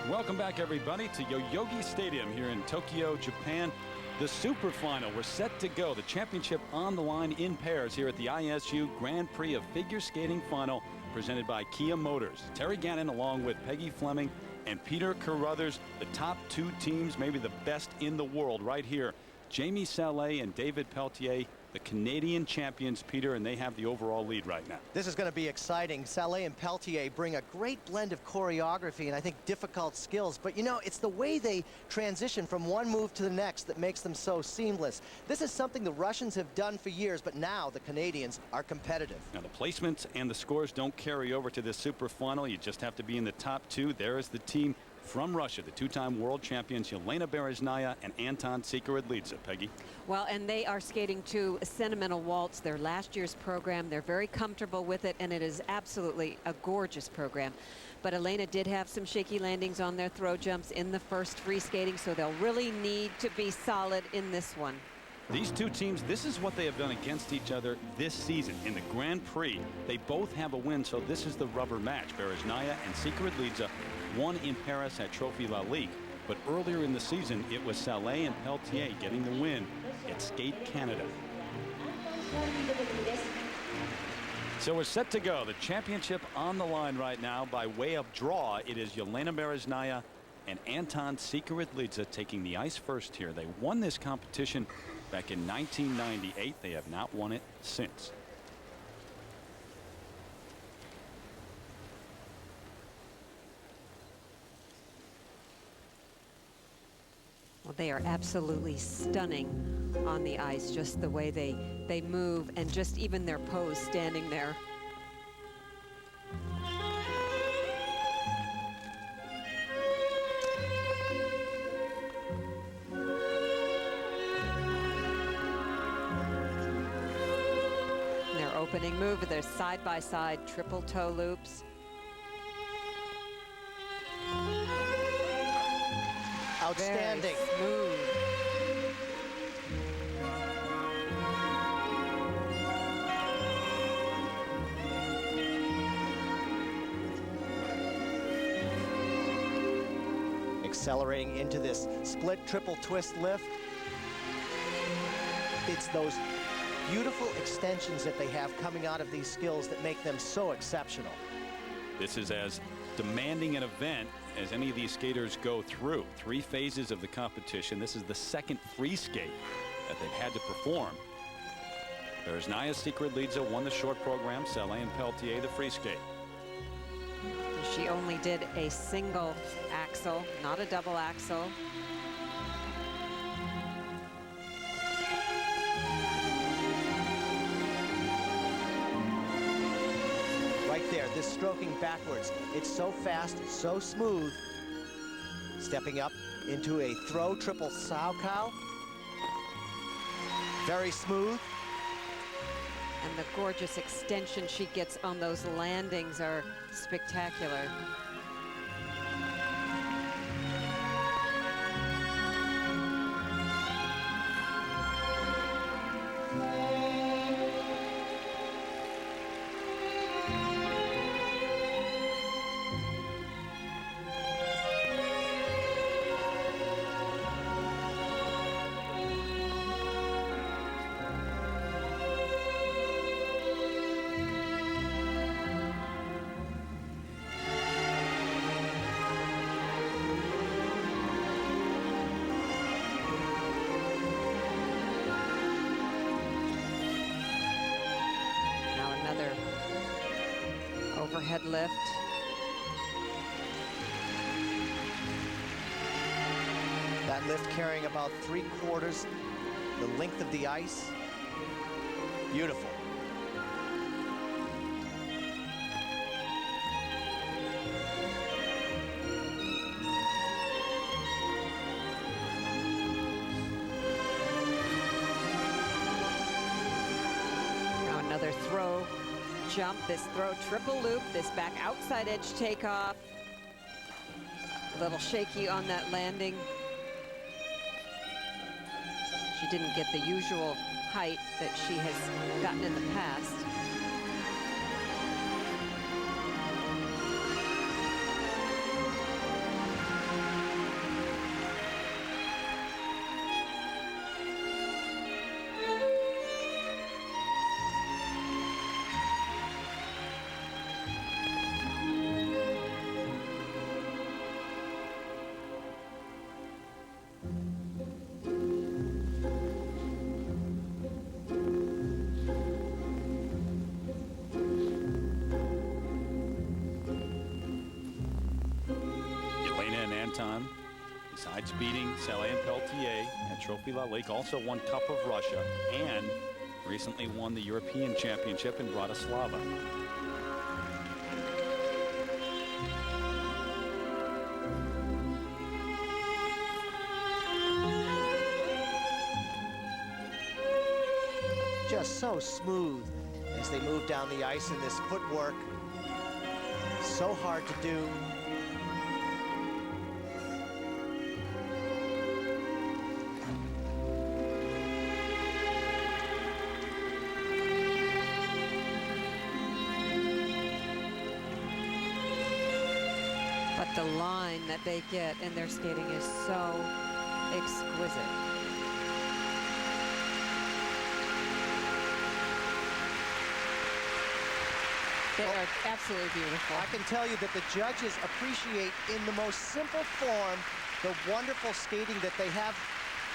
Welcome back, everybody, to Yoyogi Stadium here in Tokyo, Japan. The super final, we're set to go. The championship on the line in pairs here at the ISU Grand Prix of Figure Skating Final, presented by Kia Motors. Terry Gannon along with Peggy Fleming and Peter Carruthers, the top 2 teams, maybe the best in the world right here. Jamie Saleh and David Peltier, the Canadian champions, Peter, and they have the overall lead right now. This is going to be exciting. Saleh and Peltier bring a great blend of choreography and I think difficult skills. But it's the way they transition from one move to the next that makes them so seamless. This is something the Russians have done for years, but now the Canadians are competitive. Now the placements and the scores don't carry over to this super final. You just have to be in the top 2. There is the team from Russia, the 2-time world champions, Yelena Berezhnaya and Anton Secret-Lidze. Peggy. Well, and they are skating to a Sentimental Waltz, their last year's program. They're very comfortable with it, and it is absolutely a gorgeous program. But Elena did have some shaky landings on their throw jumps in the first free skating, so they'll really need to be solid in this one. These 2 teams, this is what they have done against each other this season in the Grand Prix. They both have a win, so this is the rubber match. Berezhnaya and Secret-Lidze won in Paris at Trophy La Ligue, but earlier in the season it was Saleh and Peltier getting the win at Skate Canada. So we're set to go. The championship on the line right now. By way of draw, it is Yelena Berezhnaya and Anton Secret-Lidze taking the ice first here. They won this competition back in 1998. They have not won it since. Well, they are absolutely stunning on the ice, just the way they move and just even their pose standing there. Opening move with their side-by-side triple toe loops. Outstanding. Very smooth. Accelerating into this split triple twist lift. It's those beautiful extensions that they have coming out of these skills that make them so exceptional. This is as demanding an event as any of these skaters go through. 3 phases of the competition. This is the second free skate that they've had to perform. There's Naya Secret-Lidza won the short program, Céline Pelletier the free skate. She only did a single axel, not a double axel. Right there, this stroking backwards. It's so fast, so smooth. Stepping up into a throw triple Saukow. Very smooth. And the gorgeous extension she gets on those landings are spectacular. Overhead lift. That lift carrying about 3/4 the length of the ice. Beautiful. Now another throw. Jump, this throw triple loop, this back outside edge takeoff. A little shaky on that landing. She didn't get the usual height that she has gotten in the past. Besides beating Céline Pelletier at Trophy La Lake, also won Cup of Russia and recently won the European Championship in Bratislava. Just so smooth as they move down the ice in this footwork. So hard to do. But the line that they get in their skating is so exquisite. They are absolutely beautiful. I can tell you that the judges appreciate in the most simple form the wonderful skating that they have,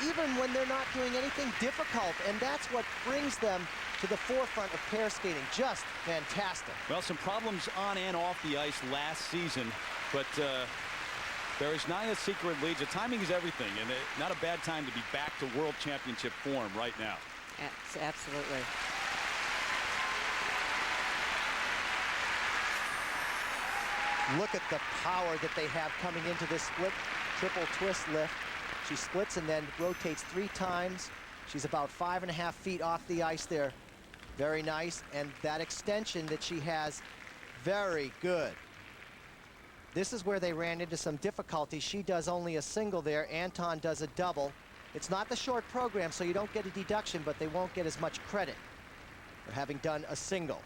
even when they're not doing anything difficult. And that's what brings them to the forefront of pair skating. Just fantastic. Well, some problems on and off the ice last season, but there is Naya Secret-Lidza. Timing is everything, and not a bad time to be back to World Championship form right now. Absolutely. Look at the power that they have coming into this split triple twist lift. She splits and then rotates 3 times. She's about 5.5 feet off the ice there. Very nice, and that extension that she has, very good. This is where they ran into some difficulty. She does only a single there. Anton does a double. It's not the short program, so you don't get a deduction, but they won't get as much credit for having done a single.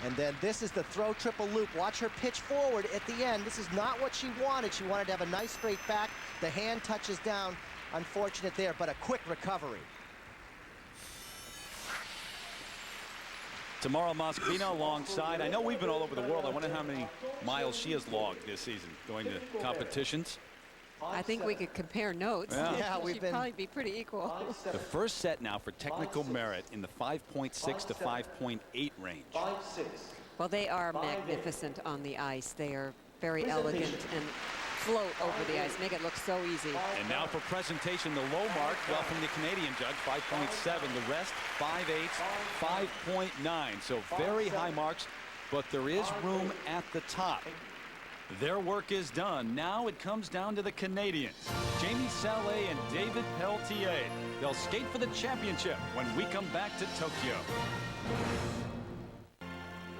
And then this is the throw triple loop. Watch her pitch forward at the end. This is not what she wanted. She wanted to have a nice straight back. The hand touches down. Unfortunate there, but a quick recovery. Tamara Moscovino alongside. I know we've been all over the world. I wonder how many miles she has logged this season going to competitions. I think we could compare notes. Yeah, we've probably be pretty equal. The first set now for technical merit in the 5.6 to 5.8 range. Well, they are magnificent on the ice. They are very elegant and float over the ice, make it look so easy. And now for presentation, the low mark, well, from the Canadian judge, 5.7. The rest, 5.8, 5.9. So very high marks, but there is room at the top. Their work is done. Now it comes down to the Canadians. Jamie Salé and David Pelletier. They'll skate for the championship when we come back to Tokyo.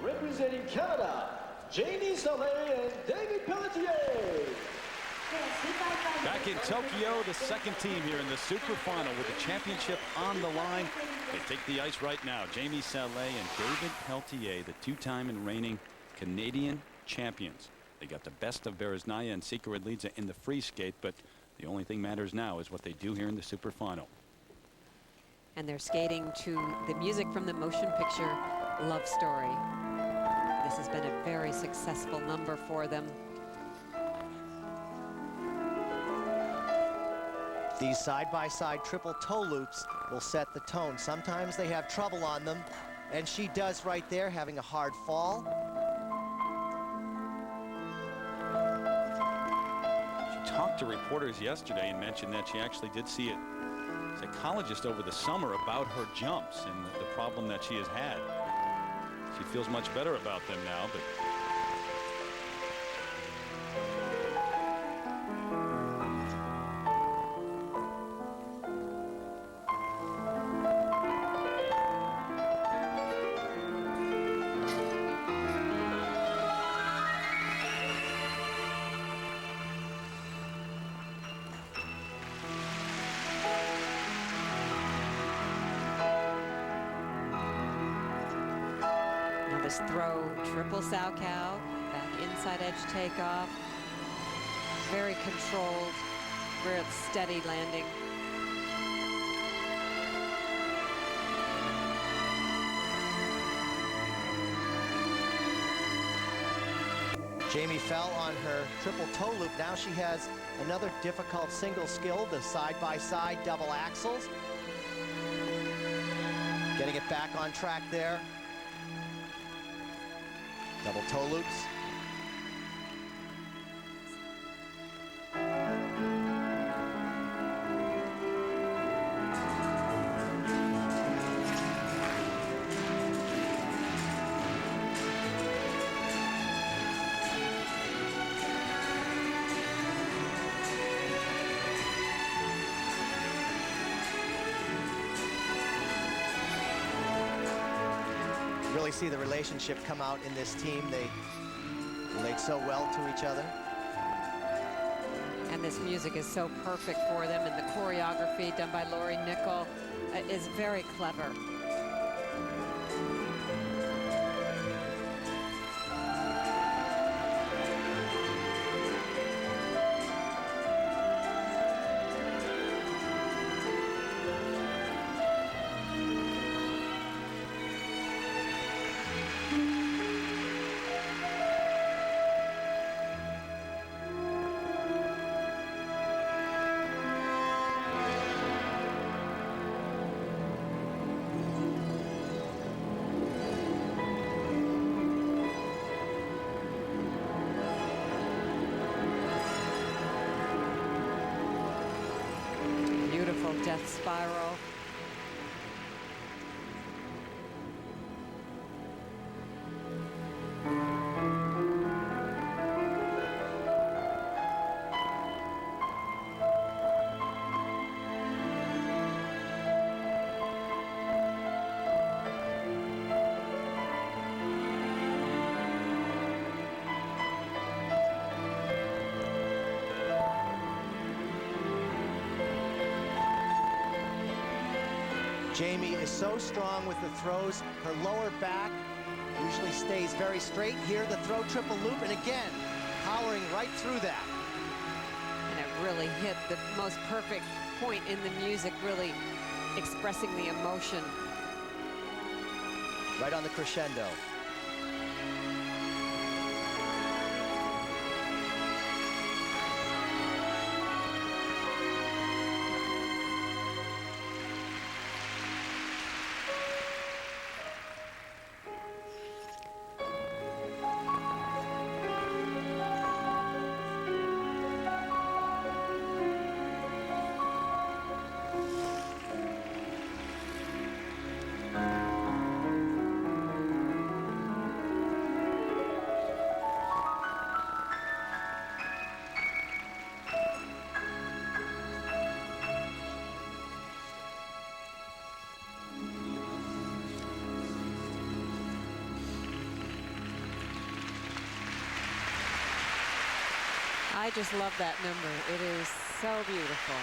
Representing Canada, Jamie Salé and David Pelletier. Back in Tokyo, the second team here in the super final with the championship on the line. They take the ice right now. Jamie Salé and David Pelletier, the two-time and reigning Canadian champions. They got the best of Bereznaya and Sika Radlidze in the free skate, but the only thing matters now is what they do here in the super final. And they're skating to the music from the motion picture Love Story. This has been a very successful number for them. These side-by-side triple toe loops will set the tone. Sometimes they have trouble on them, and she does right there, having a hard fall. Talked to reporters yesterday and mentioned that she actually did see a psychologist over the summer about her jumps and the problem that she has had. She feels much better about them now, but This throw, triple sow cow, back inside edge takeoff. Very controlled, real steady landing. Jamie fell on her triple toe loop. Now she has another difficult single skill, the side-by-side double axles. Getting it back on track there. Double toe loops. Really see the relationship come out in this team. They relate so well to each other. And this music is so perfect for them, and the choreography done by Lori Nickel is very clever. Beautiful death spiral. Jamie is so strong with the throws. Her lower back usually stays very straight. Here, the throw triple loop, and again, powering right through that. And it really hit the most perfect point in the music, really expressing the emotion. Right on the crescendo. I just love that number. It is so beautiful.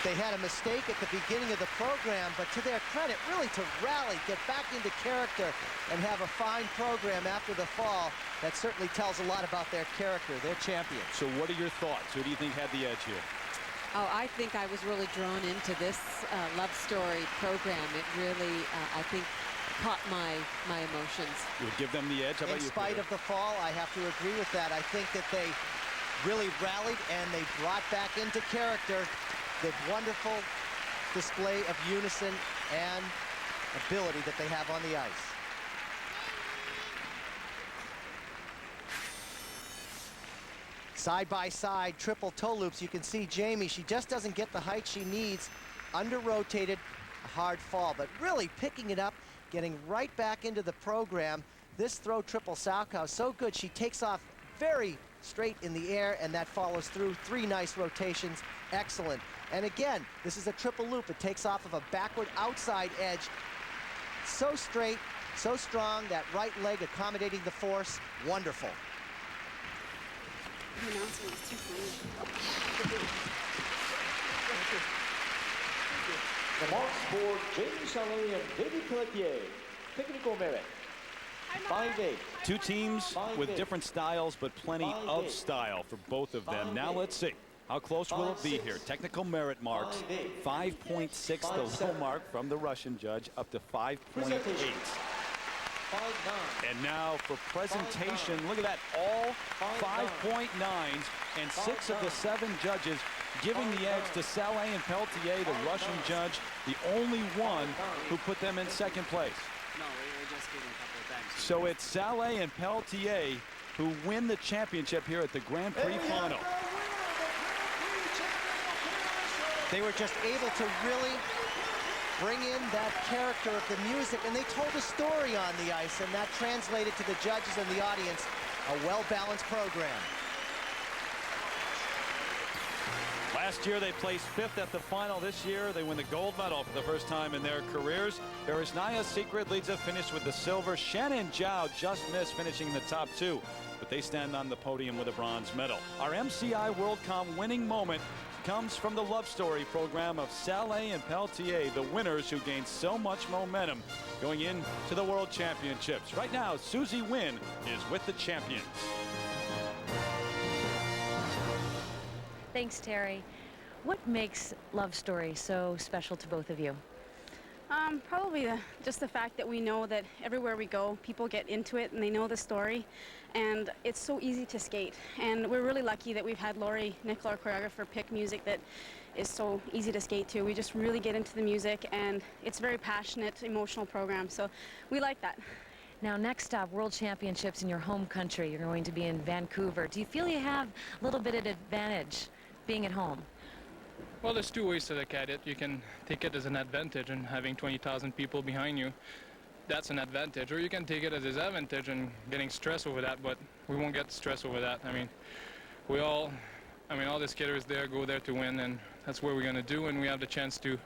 They had a mistake at the beginning of the program, but to their credit, really to rally, get back into character, and have a fine program after the fall, that certainly tells a lot about their character. They're champions. So what are your thoughts? Who do you think had the edge here? Oh, I think I was really drawn into this love story program. It really, I think, caught my emotions. You would give them the edge? How about In you, spite Peter? of the fall, I have to agree with that. I think that they really rallied and they brought back into character the wonderful display of unison and ability that they have on the ice. Side by side, triple toe loops. You can see Jamie, she just doesn't get the height she needs. Under-rotated, a hard fall, but really picking it up, getting right back into the program. This throw triple Salchow, so good. She takes off very straight in the air, and that follows through. 3 nice rotations, excellent. And again, this is a triple loop. It takes off of a backward outside edge. So straight, so strong, that right leg accommodating the force, wonderful. The marks for Jamie Salé and David Pelletier. Technical merit, 5-8. Two teams with different styles, but plenty of style for both of them. Now let's see. How close will it be here? Technical merit marks, 5.6, the low mark from the Russian judge, up to 5.8. And now for presentation, look at that, all 5.9s, and 6 of the 7 judges giving the edge to Salé and Pelletier, the Russian judge, the only one who put them in second place. No, we're just kidding a couple of times. So it's Salé and Pelletier who win the championship here at the Grand Prix final. They were just able to really bring in that character of the music, and they told a story on the ice, and that translated to the judges and the audience, a well-balanced program. Last year they placed 5th at the final. This year they win the gold medal for the first time in their careers. Beresnaya Secret-Lidze finished with the silver. Shannon Zhao just missed finishing in the top 2, but they stand on the podium with a bronze medal. Our MCI WorldCom winning moment comes from the love story program of Salé and Pelletier, the winners who gained so much momentum going into the World Championships. Right now, Susie Wynn is with the champions. Thanks, Terry. What makes Love Story so special to both of you? Probably just the fact that we know that everywhere we go, people get into it and they know the story, and it's so easy to skate. And we're really lucky that we've had Lori Nicola, our choreographer, pick music that is so easy to skate to. We just really get into the music, and it's a very passionate, emotional program, so we like that. Now, next up, World Championships in your home country. You're going to be in Vancouver. Do you feel you have a little bit of advantage being at home? Well, there's 2 ways to look at it. You can take it as an advantage and having 20,000 people behind you. That's an advantage. Or you can take it as a disadvantage and getting stressed over that, but we won't get stressed over that. I mean, all the skaters there go there to win, and that's what we're going to do, and we have the chance to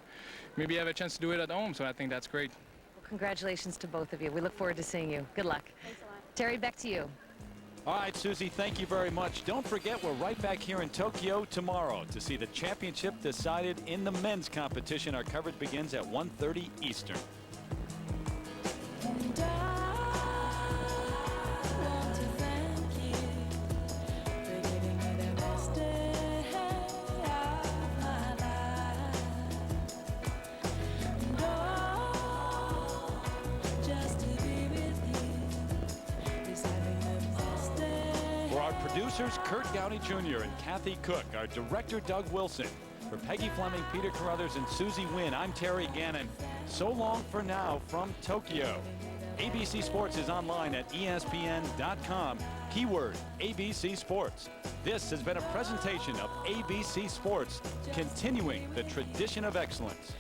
maybe have a chance to do it at home, so I think that's great. Well, congratulations to both of you. We look forward to seeing you. Good luck. Thanks a lot. Terry, back to you. All right, Susie, thank you very much. Don't forget, we're right back here in Tokyo tomorrow to see the championship decided in the men's competition. Our coverage begins at 1:30 Eastern. Producers Kurt Gowdy Jr. and Kathy Cook, our director Doug Wilson. For Peggy Fleming, Peter Carruthers, and Susie Wynn, I'm Terry Gannon. So long for now from Tokyo. ABC Sports is online at ESPN.com. Keyword ABC Sports. This has been a presentation of ABC Sports, continuing the tradition of excellence.